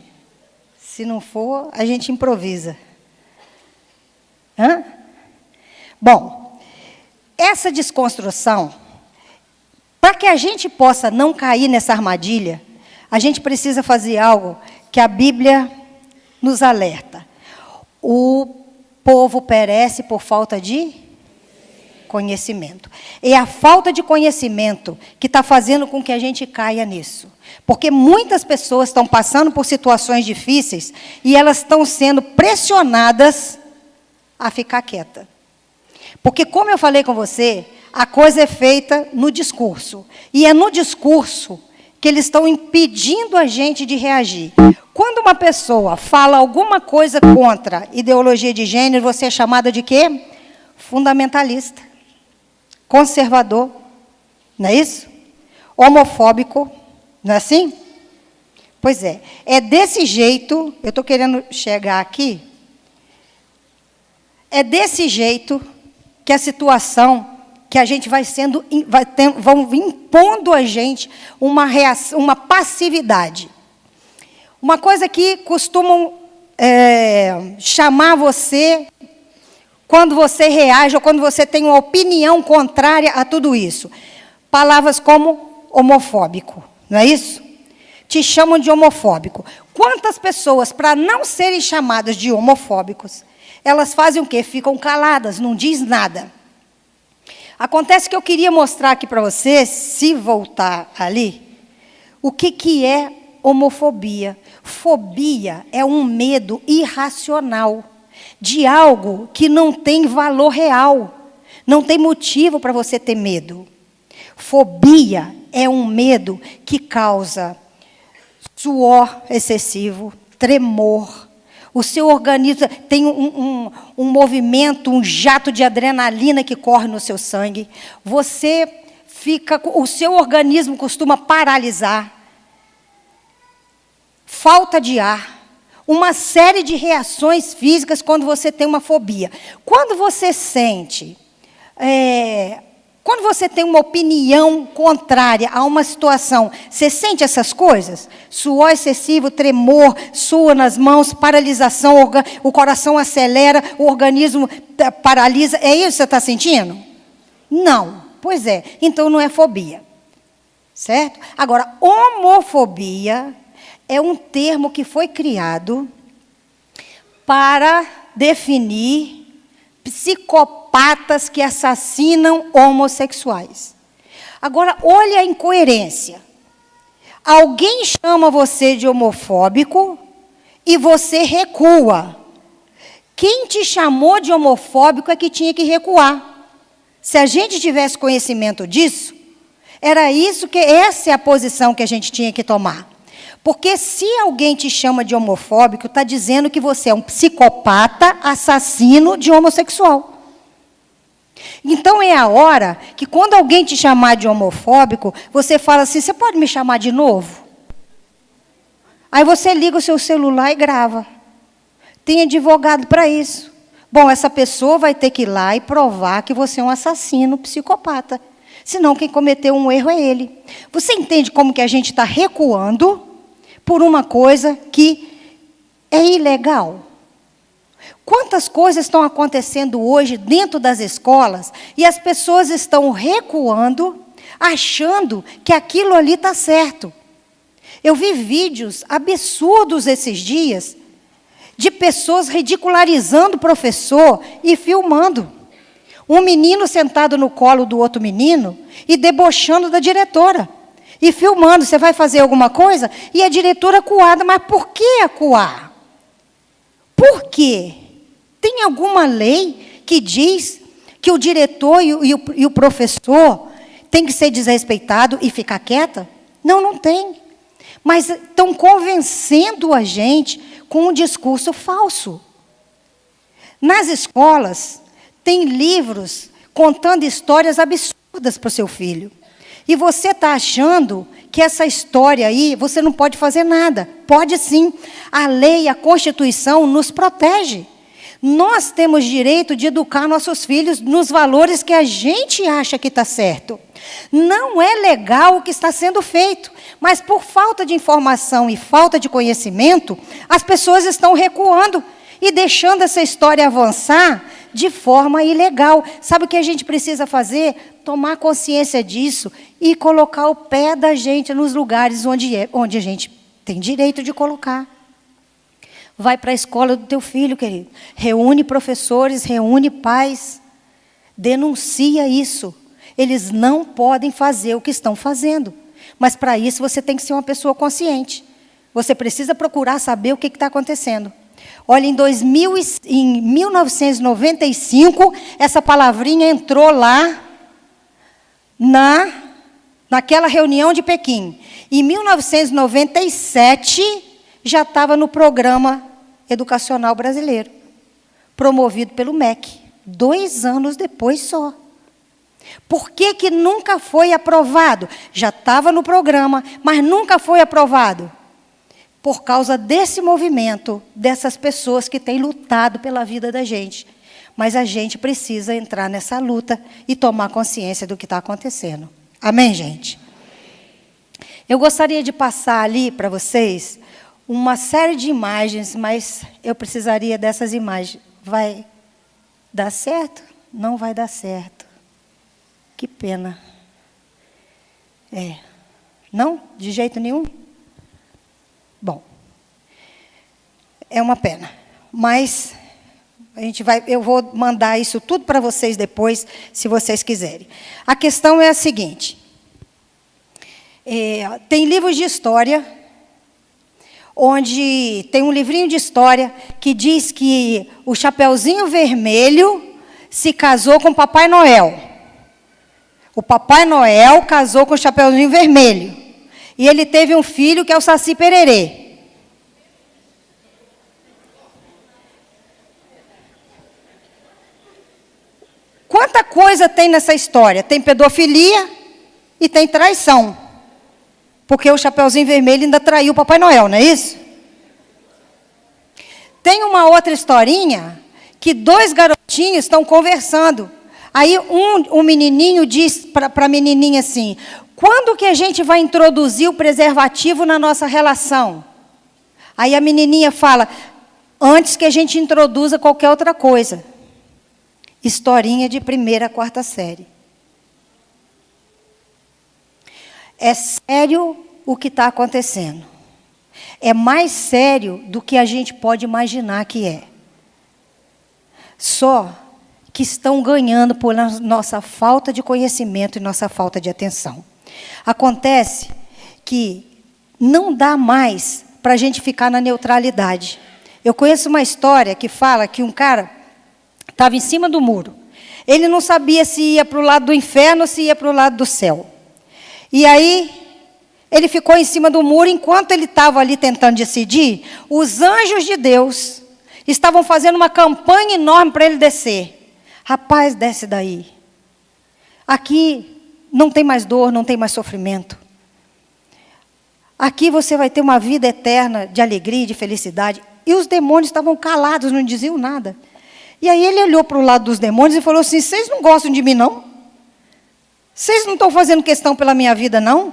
Se não for, a gente improvisa. Hã? Bom, essa desconstrução, para que a gente possa não cair nessa armadilha, a gente precisa fazer algo que a Bíblia nos alerta. O povo perece por falta de conhecimento. É a falta de conhecimento que está fazendo com que a gente caia nisso. Porque muitas pessoas estão passando por situações difíceis e elas estão sendo pressionadas a ficar quieta. Porque, como eu falei com você, a coisa é feita no discurso. E é no discurso que eles estão impedindo a gente de reagir. Quando uma pessoa fala alguma coisa contra ideologia de gênero, você é chamada de quê? Fundamentalista, conservador, não é isso? Homofóbico, não é assim? Pois é, é desse jeito, eu estou querendo chegar aqui, é desse jeito que a situação, que a gente vão impondo a gente uma reação, uma passividade. Uma coisa que costumam chamar você quando você reage ou quando você tem uma opinião contrária a tudo isso. Palavras como homofóbico, não é isso? Te chamam de homofóbico. Quantas pessoas, para não serem chamadas de homofóbicos, elas fazem o quê? Ficam caladas, não diz nada. Acontece que eu queria mostrar aqui para você, se voltar ali, o que é homofobia. Fobia é um medo irracional de algo que não tem valor real. Não tem motivo para você ter medo. Fobia é um medo que causa suor excessivo, tremor. O seu organismo tem um movimento, um jato de adrenalina que corre no seu sangue. O seu organismo costuma paralisar. Falta de ar. Uma série de reações físicas quando você tem uma fobia. Quando você sente... Quando você tem uma opinião contrária a uma situação, você sente essas coisas? Suor excessivo, tremor, sua nas mãos, paralisação, o coração acelera, o organismo paralisa. É isso que você está sentindo? Não. Pois é. Então não é fobia. Certo? Agora, homofobia é um termo que foi criado para definir psicopatas que assassinam homossexuais. Agora, olha a incoerência. Alguém chama você de homofóbico e você recua. Quem te chamou de homofóbico é que tinha que recuar. Se a gente tivesse conhecimento disso, essa é a posição que a gente tinha que tomar. Porque se alguém te chama de homofóbico, está dizendo que você é um psicopata, assassino de homossexual. Então é a hora que quando alguém te chamar de homofóbico, você fala assim, você pode me chamar de novo? Aí você liga o seu celular e grava. Tem advogado para isso. Bom, essa pessoa vai ter que ir lá e provar que você é um assassino, psicopata. Senão quem cometeu um erro é ele. Você entende como que a gente está recuando por uma coisa que é ilegal? Quantas coisas estão acontecendo hoje dentro das escolas e as pessoas estão recuando, achando que aquilo ali está certo. Eu vi vídeos absurdos esses dias de pessoas ridicularizando o professor e filmando. Um menino sentado no colo do outro menino e debochando da diretora. E filmando, você vai fazer alguma coisa? E a diretora acuada, mas por que acuar? Por quê? Tem alguma lei que diz que o diretor e o professor tem que ser desrespeitado e ficar quieta? Não, não tem. Mas estão convencendo a gente com um discurso falso. Nas escolas, tem livros contando histórias absurdas para o seu filho. E você está achando que essa história aí, você não pode fazer nada. Pode sim. A lei, a Constituição nos protege. Nós temos direito de educar nossos filhos nos valores que a gente acha que está certo. Não é legal o que está sendo feito, mas por falta de informação e falta de conhecimento, as pessoas estão recuando e deixando essa história avançar de forma ilegal. Sabe o que a gente precisa fazer? Tomar consciência disso e colocar o pé da gente nos lugares onde a gente tem direito de colocar. Vai para a escola do teu filho, querido. Reúne professores, reúne pais. Denuncia isso. Eles não podem fazer o que estão fazendo. Mas para isso você tem que ser uma pessoa consciente. Você precisa procurar saber o que está acontecendo. Olha, em 1995, essa palavrinha entrou lá naquela reunião de Pequim. Em 1997, já estava no Programa Educacional Brasileiro, promovido pelo MEC. 2 anos depois só. Por que que nunca foi aprovado? Já estava no programa, mas nunca foi aprovado. Por causa desse movimento, dessas pessoas que têm lutado pela vida da gente. Mas a gente precisa entrar nessa luta e tomar consciência do que está acontecendo. Amém, gente? Eu gostaria de passar ali para vocês uma série de imagens, mas eu precisaria dessas imagens. Vai dar certo? Não vai dar certo. Que pena. Não? De jeito nenhum? Bom, é uma pena. Mas eu vou mandar isso tudo para vocês depois, se vocês quiserem. A questão é a seguinte. Tem livros de história, onde tem um livrinho de história que diz que o Chapeuzinho Vermelho se casou com o Papai Noel. O Papai Noel casou com o Chapeuzinho Vermelho. E ele teve um filho que é o Saci Pererê. Quanta coisa tem nessa história? Tem pedofilia e tem traição. Porque o Chapeuzinho Vermelho ainda traiu o Papai Noel, não é isso? Tem uma outra historinha que 2 garotinhos estão conversando. Aí um menininho diz para a menininha assim, quando que a gente vai introduzir o preservativo na nossa relação? Aí a menininha fala, antes que a gente introduza qualquer outra coisa. Historinha de 1ª a 4ª série. É sério o que está acontecendo. É mais sério do que a gente pode imaginar que é. Só que estão ganhando por nossa falta de conhecimento e nossa falta de atenção. Acontece que não dá mais para a gente ficar na neutralidade. Eu conheço uma história que fala que um cara estava em cima do muro. Ele não sabia se ia para o lado do inferno ou se ia para o lado do céu. E aí, ele ficou em cima do muro. Enquanto ele estava ali tentando decidir, os anjos de Deus estavam fazendo uma campanha enorme para ele descer. Rapaz, desce daí. Aqui não tem mais dor, não tem mais sofrimento. Aqui você vai ter uma vida eterna de alegria e de felicidade. E os demônios estavam calados, não diziam nada. E aí ele olhou para o lado dos demônios e falou assim: vocês não gostam de mim, não? Vocês não estão fazendo questão pela minha vida, não?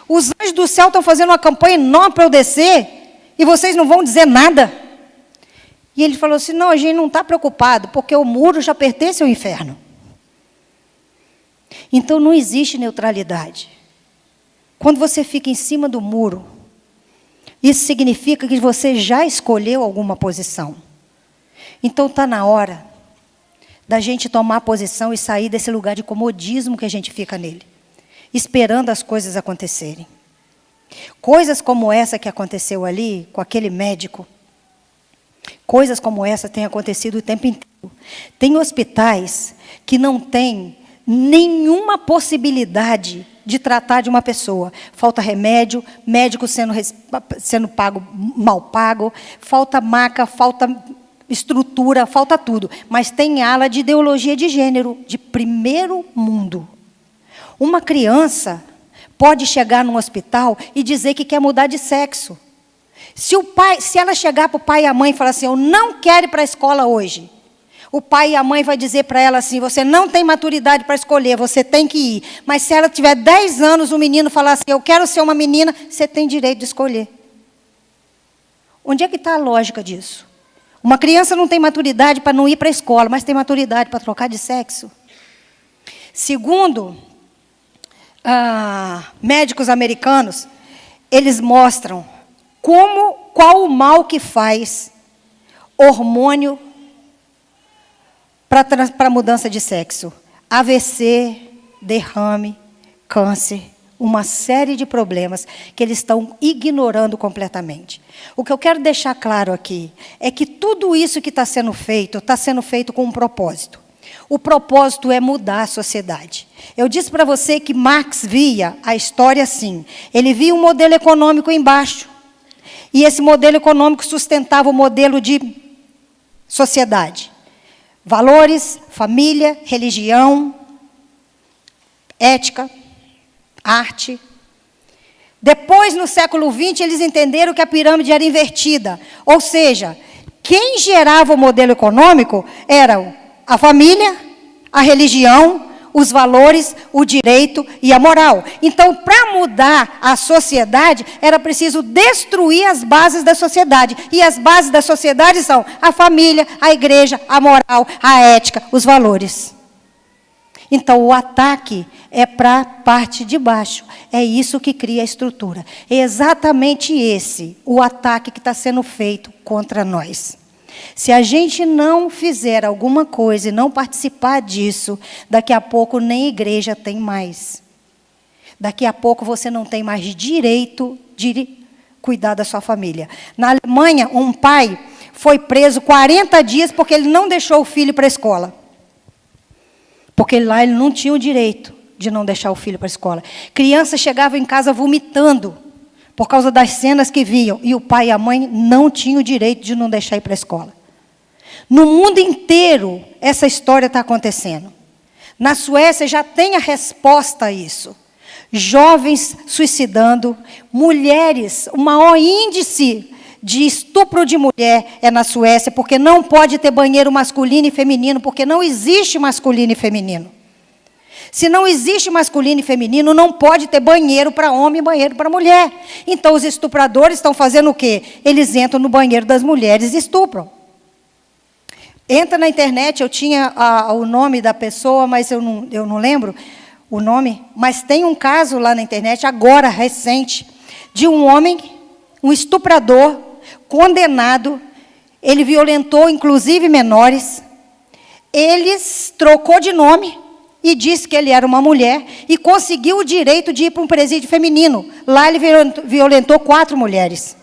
Os anjos do céu estão fazendo uma campanha enorme para eu descer, e vocês não vão dizer nada. E ele falou assim: não, a gente não está preocupado, porque o muro já pertence ao inferno. Então não existe neutralidade. Quando você fica em cima do muro, isso significa que você já escolheu alguma posição. Então está na hora da gente tomar posição e sair desse lugar de comodismo que a gente fica nele, esperando as coisas acontecerem. Coisas como essa que aconteceu ali, com aquele médico, coisas como essa têm acontecido o tempo inteiro. Tem hospitais que não têm nenhuma possibilidade de tratar de uma pessoa. Falta remédio, médico sendo pago, mal pago, falta maca, falta estrutura, falta tudo. Mas tem ala de ideologia de gênero, de primeiro mundo. Uma criança pode chegar num hospital e dizer que quer mudar de sexo. Se ela chegar para o pai e a mãe e falar assim: eu não quero ir para a escola hoje, o pai e a mãe vai dizer para ela assim: você não tem maturidade para escolher, você tem que ir. Mas se ela tiver 10 anos, o menino falar assim: eu quero ser uma menina, você tem direito de escolher. Onde é que está a lógica disso? Uma criança não tem maturidade para não ir para a escola, mas tem maturidade para trocar de sexo. Segundo médicos americanos, eles mostram qual o mal que faz hormônio para a mudança de sexo. AVC, derrame, câncer, uma série de problemas que eles estão ignorando completamente. O que eu quero deixar claro aqui é que tudo isso que está sendo feito com um propósito. O propósito é mudar a sociedade. Eu disse para você que Marx via a história assim. Ele via um modelo econômico embaixo. E esse modelo econômico sustentava o modelo de sociedade. Valores, família, religião, ética, arte. Depois, no século XX, eles entenderam que a pirâmide era invertida. Ou seja, quem gerava o modelo econômico eram a família, a religião, os valores, o direito e a moral. Então, para mudar a sociedade, era preciso destruir as bases da sociedade. E as bases da sociedade são a família, a igreja, a moral, a ética, os valores. Então, o ataque é para a parte de baixo. É isso que cria a estrutura. É exatamente esse o ataque que está sendo feito contra nós. Se a gente não fizer alguma coisa e não participar disso, daqui a pouco nem igreja tem mais. Daqui a pouco você não tem mais direito de cuidar da sua família. Na Alemanha, um pai foi preso 40 dias porque ele não deixou o filho para a escola. Porque lá ele não tinha o direito de não deixar o filho para a escola. Crianças chegavam em casa vomitando por causa das cenas que viam. E o pai e a mãe não tinham o direito de não deixar ir para a escola. No mundo inteiro, essa história está acontecendo. Na Suécia já tem a resposta a isso. Jovens suicidando, mulheres, o maior índice de estupro de mulher é na Suécia, porque não pode ter banheiro masculino e feminino, porque não existe masculino e feminino. Se não existe masculino e feminino, não pode ter banheiro para homem e banheiro para mulher. Então, os estupradores estão fazendo o quê? Eles entram no banheiro das mulheres e estupram. Entra na internet, eu tinha o nome da pessoa, mas eu não lembro o nome. Mas tem um caso lá na internet, agora, recente, de um homem, um estuprador, condenado. Ele violentou, inclusive, menores. Ele trocou de nome e disse que ele era uma mulher e conseguiu o direito de ir para um presídio feminino. Lá ele violentou 4 mulheres.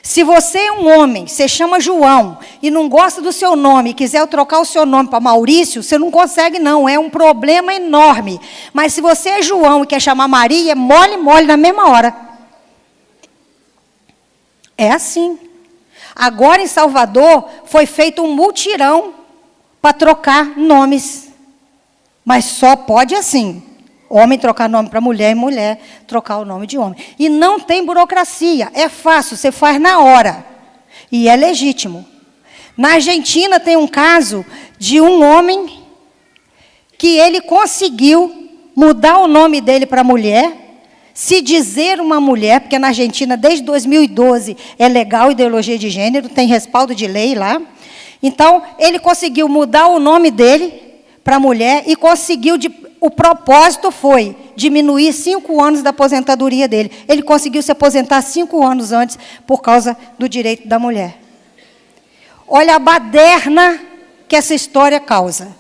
Se você é um homem, você chama João, e não gosta do seu nome, e quiser trocar o seu nome para Maurício, você não consegue não, é um problema enorme. Mas se você é João e quer chamar Maria, mole na mesma hora. É assim. Agora em Salvador, foi feito um mutirão para trocar nomes. Mas só pode assim. Homem trocar nome para mulher e mulher trocar o nome de homem. E não tem burocracia, é fácil, você faz na hora. E é legítimo. Na Argentina tem um caso de um homem que ele conseguiu mudar o nome dele para mulher, se dizer uma mulher, porque na Argentina desde 2012 é legal ideologia de gênero, tem respaldo de lei lá. Então, ele conseguiu mudar o nome dele para mulher e conseguiu... O propósito foi diminuir 5 anos da aposentadoria dele. Ele conseguiu se aposentar 5 anos antes por causa do direito da mulher. Olha a baderna que essa história causa.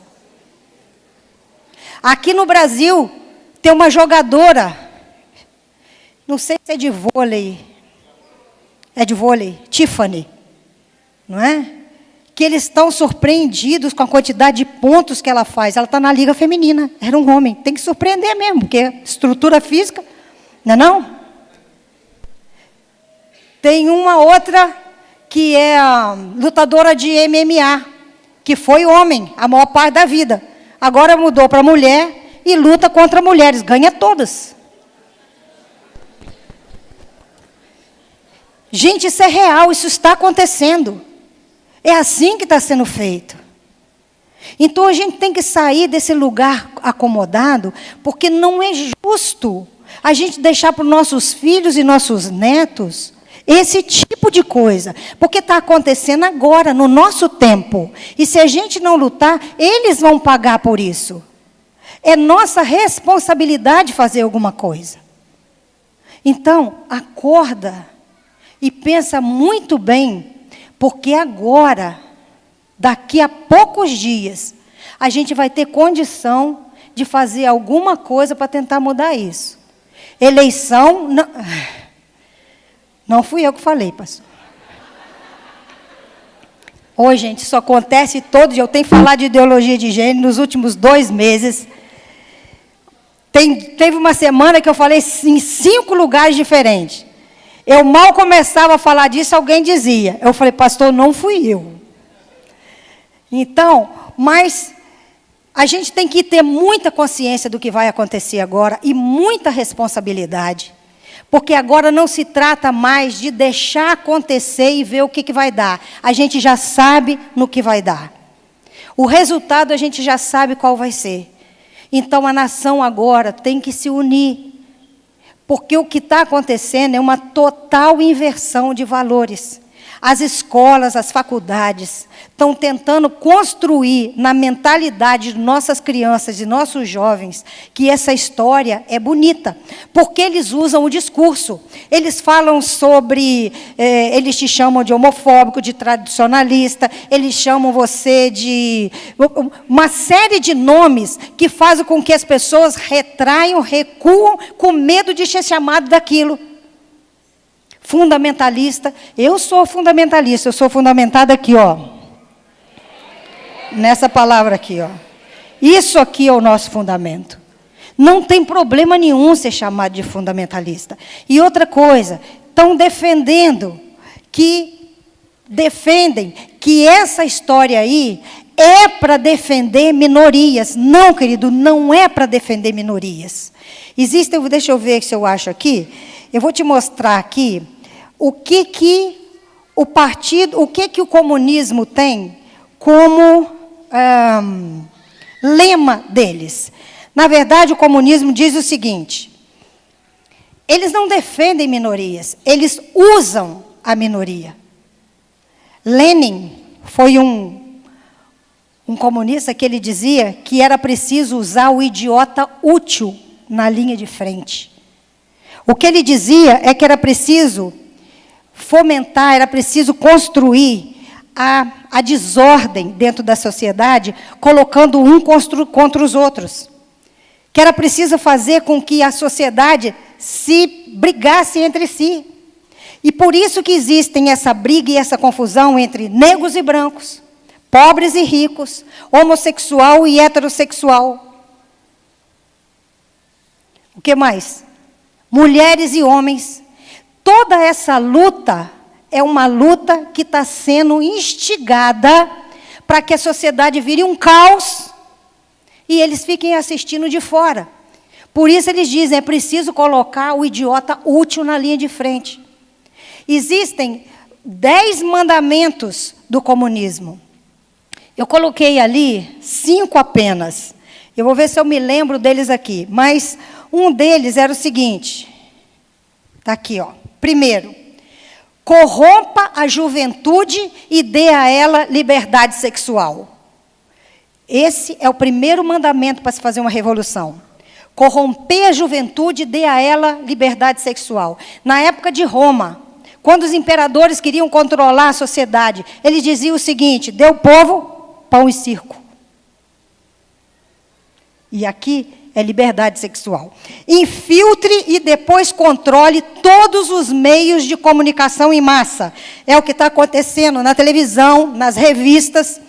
Aqui no Brasil, tem uma jogadora, não sei se é de vôlei, Tiffany, não é? Que eles estão surpreendidos com a quantidade de pontos que ela faz. Ela está na liga feminina, era um homem. Tem que surpreender mesmo, porque estrutura física, não é não? Tem uma outra que é a lutadora de MMA, que foi homem a maior parte da vida. Agora mudou para mulher e luta contra mulheres, ganha todas. Gente, isso é real, isso está acontecendo. É assim que está sendo feito. Então, a gente tem que sair desse lugar acomodado, porque não é justo a gente deixar para os nossos filhos e nossos netos esse tipo de coisa. Porque está acontecendo agora, no nosso tempo. E se a gente não lutar, eles vão pagar por isso. É nossa responsabilidade fazer alguma coisa. Então, acorda e pensa muito bem. Porque agora, daqui a poucos dias, a gente vai ter condição de fazer alguma coisa para tentar mudar isso. Eleição... Não fui eu que falei, pastor. Oi, gente, isso acontece todo dia. Eu tenho falado de ideologia de gênero nos últimos 2 meses. Teve uma semana que eu falei em 5 lugares diferentes. Eu mal começava a falar disso, alguém dizia. Eu falei, pastor, não fui eu. Então, mas a gente tem que ter muita consciência do que vai acontecer agora e muita responsabilidade. Porque agora não se trata mais de deixar acontecer e ver o que vai dar. A gente já sabe no que vai dar. O resultado a gente já sabe qual vai ser. Então, a nação agora tem que se unir. Porque o que está acontecendo é uma total inversão de valores. As escolas, as faculdades estão tentando construir na mentalidade de nossas crianças e nossos jovens que essa história é bonita. Porque eles usam o discurso. Eles falam sobre... eles te chamam de homofóbico, de tradicionalista. Eles chamam você de... uma série de nomes que fazem com que as pessoas retraiam, recuam, com medo de ser chamado daquilo. Fundamentalista, eu sou fundamentalista, eu sou fundamentada aqui, ó. Nessa palavra aqui, ó. Isso aqui é o nosso fundamento. Não tem problema nenhum ser chamado de fundamentalista. E outra coisa, estão defendem que essa história aí é para defender minorias. Não, querido, não é para defender minorias. Deixa eu ver se eu acho aqui, eu vou te mostrar aqui, o que o comunismo tem como lema deles. Na verdade, o comunismo diz o seguinte: eles não defendem minorias, eles usam a minoria. Lenin foi um comunista que ele dizia que era preciso usar o idiota útil na linha de frente. O que ele dizia é que era preciso fomentar, era preciso construir a desordem dentro da sociedade, colocando um contra os outros. Que era preciso fazer com que a sociedade se brigasse entre si. E por isso que existem essa briga e essa confusão entre negros e brancos, pobres e ricos, homossexual e heterossexual. O que mais? Mulheres e homens. Toda essa luta é uma luta que está sendo instigada para que a sociedade vire um caos e eles fiquem assistindo de fora. Por isso eles dizem, é preciso colocar o idiota útil na linha de frente. Existem 10 mandamentos do comunismo. Eu coloquei ali 5 apenas. Eu vou ver se eu me lembro deles aqui. Mas um deles era o seguinte. Está aqui, ó. Primeiro, corrompa a juventude e dê a ela liberdade sexual. Esse é o primeiro mandamento para se fazer uma revolução. Corromper a juventude e dê a ela liberdade sexual. Na época de Roma, quando os imperadores queriam controlar a sociedade, eles diziam o seguinte, dê ao povo pão e circo. E aqui é liberdade sexual. Infiltre e depois controle todos os meios de comunicação em massa. É o que está acontecendo na televisão, nas revistas,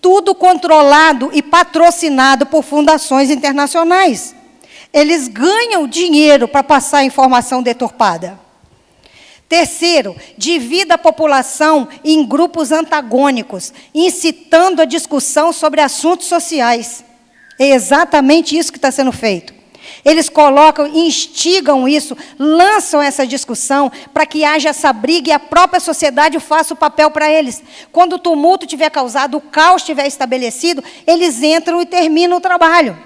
tudo controlado e patrocinado por fundações internacionais. Eles ganham dinheiro para passar informação deturpada. Terceiro, divida a população em grupos antagônicos, incitando a discussão sobre assuntos sociais. É exatamente isso que está sendo feito. Eles colocam, instigam isso, lançam essa discussão para que haja essa briga e a própria sociedade faça o papel para eles. Quando o tumulto tiver causado, o caos estiver estabelecido, eles entram e terminam o trabalho.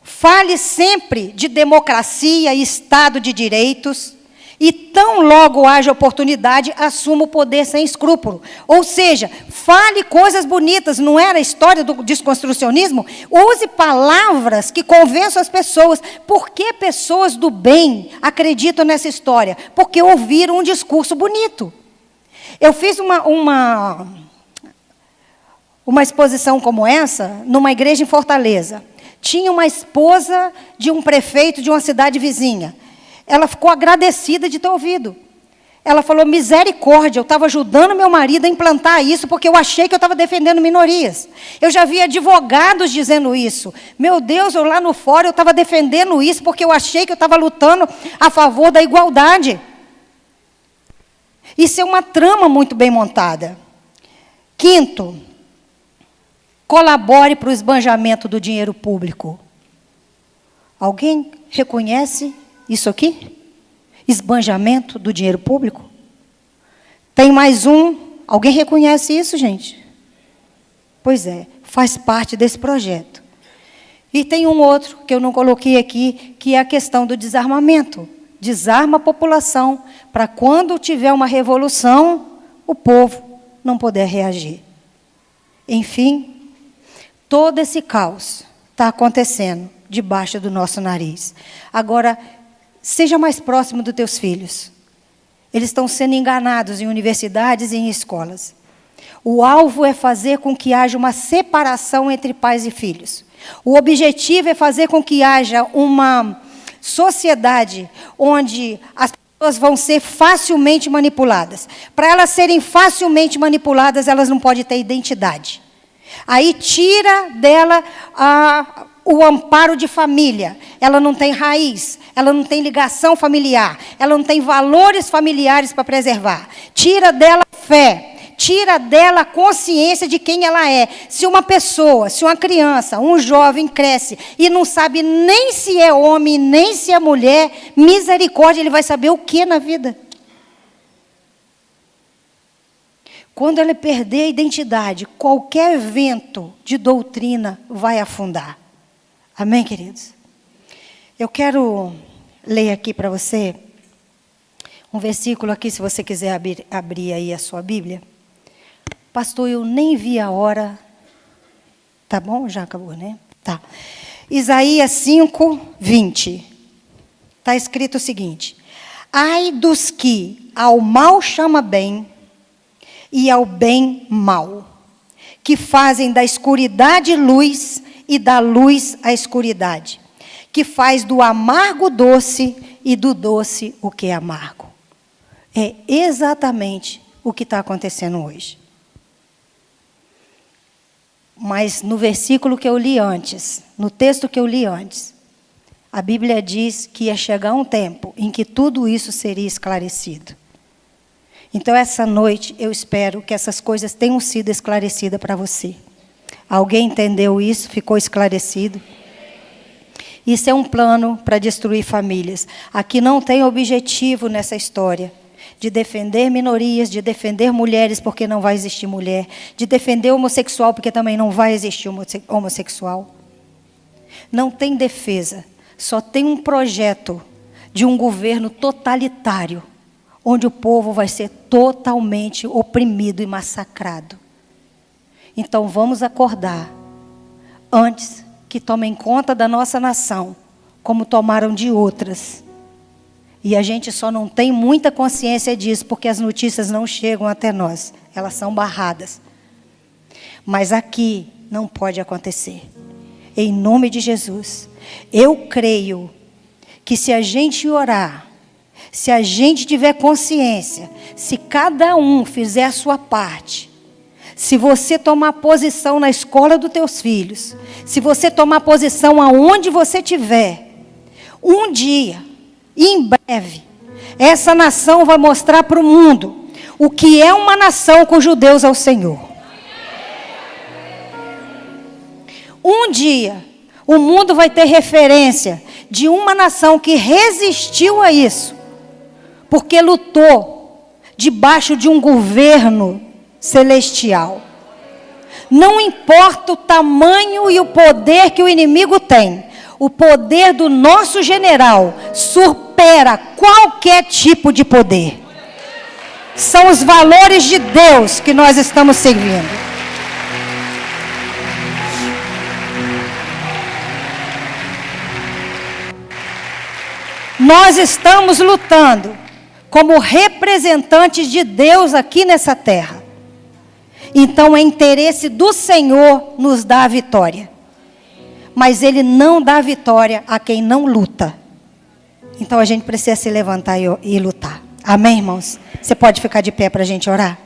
Fale sempre de democracia e Estado de direitos, e tão logo haja oportunidade, assuma o poder sem escrúpulo. Ou seja, fale coisas bonitas, não era a história do desconstrucionismo? Use palavras que convençam as pessoas. Por que pessoas do bem acreditam nessa história? Porque ouviram um discurso bonito. Eu fiz uma exposição como essa, numa igreja em Fortaleza. Tinha uma esposa de um prefeito de uma cidade vizinha. Ela ficou agradecida de ter ouvido. Ela falou, misericórdia, eu estava ajudando meu marido a implantar isso, porque eu achei que eu estava defendendo minorias. Eu já vi advogados dizendo isso. Meu Deus, eu lá no fórum, eu estava defendendo isso, porque eu achei que eu estava lutando a favor da igualdade. Isso é uma trama muito bem montada. Quinto, colabore para o esbanjamento do dinheiro público. Alguém reconhece isso aqui? Esbanjamento do dinheiro público? Tem mais um. Alguém reconhece isso, gente? Pois é, faz parte desse projeto. E tem um outro que eu não coloquei aqui, que é a questão do desarmamento. Desarma a população, para quando tiver uma revolução, o povo não poder reagir. Enfim, todo esse caos está acontecendo debaixo do nosso nariz. Agora, seja mais próximo dos teus filhos. Eles estão sendo enganados em universidades e em escolas. O alvo é fazer com que haja uma separação entre pais e filhos. O objetivo é fazer com que haja uma sociedade onde as pessoas vão ser facilmente manipuladas. Para elas serem facilmente manipuladas, elas não podem ter identidade. Aí tira dela o amparo de família. Ela não tem raiz, ela não tem ligação familiar, ela não tem valores familiares para preservar. Tira dela fé, tira dela a consciência de quem ela é. Se uma pessoa, se uma criança, um jovem cresce e não sabe nem se é homem, nem se é mulher, misericórdia, ele vai saber o que na vida? Quando ele perder a identidade, qualquer vento de doutrina vai afundar. Amém, queridos? Eu quero ler aqui para você um versículo aqui, se você quiser abrir aí a sua Bíblia. Pastor, eu nem vi a hora. Tá bom? Já acabou, né? Tá. Isaías 5, 20. Está escrito o seguinte: ai dos que ao mal chama bem e ao bem mal, que fazem da escuridade luz e da luz a escuridade, que faz do amargo doce e do doce o que é amargo. É exatamente o que está acontecendo hoje. Mas no versículo que eu li antes, no texto que eu li antes, a Bíblia diz que ia chegar um tempo em que tudo isso seria esclarecido. Então, essa noite, eu espero que essas coisas tenham sido esclarecidas para você. Alguém entendeu isso? Ficou esclarecido? Isso é um plano para destruir famílias. Aqui não tem objetivo nessa história de defender minorias, de defender mulheres, porque não vai existir mulher, de defender homossexual, porque também não vai existir homossexual. Não tem defesa, só tem um projeto de um governo totalitário, onde o povo vai ser totalmente oprimido e massacrado. Então vamos acordar, antes que tomem conta da nossa nação, como tomaram de outras. E a gente só não tem muita consciência disso, porque as notícias não chegam até nós. Elas são barradas. Mas aqui não pode acontecer. Em nome de Jesus. Eu creio que se a gente orar, se a gente tiver consciência, se cada um fizer a sua parte, se você tomar posição na escola dos teus filhos, se você tomar posição aonde você estiver, um dia, e em breve, essa nação vai mostrar para o mundo o que é uma nação com judeus ao Senhor. Um dia, o mundo vai ter referência de uma nação que resistiu a isso, porque lutou debaixo de um governo celestial. Não importa o tamanho e o poder que o inimigo tem, o poder do nosso general supera qualquer tipo de poder. São os valores de Deus que nós estamos servindo. Nós estamos lutando como representantes de Deus aqui nessa terra. Então é interesse do Senhor nos dar a vitória. Mas Ele não dá vitória a quem não luta. Então a gente precisa se levantar e lutar. Amém, irmãos? Você pode ficar de pé para a gente orar?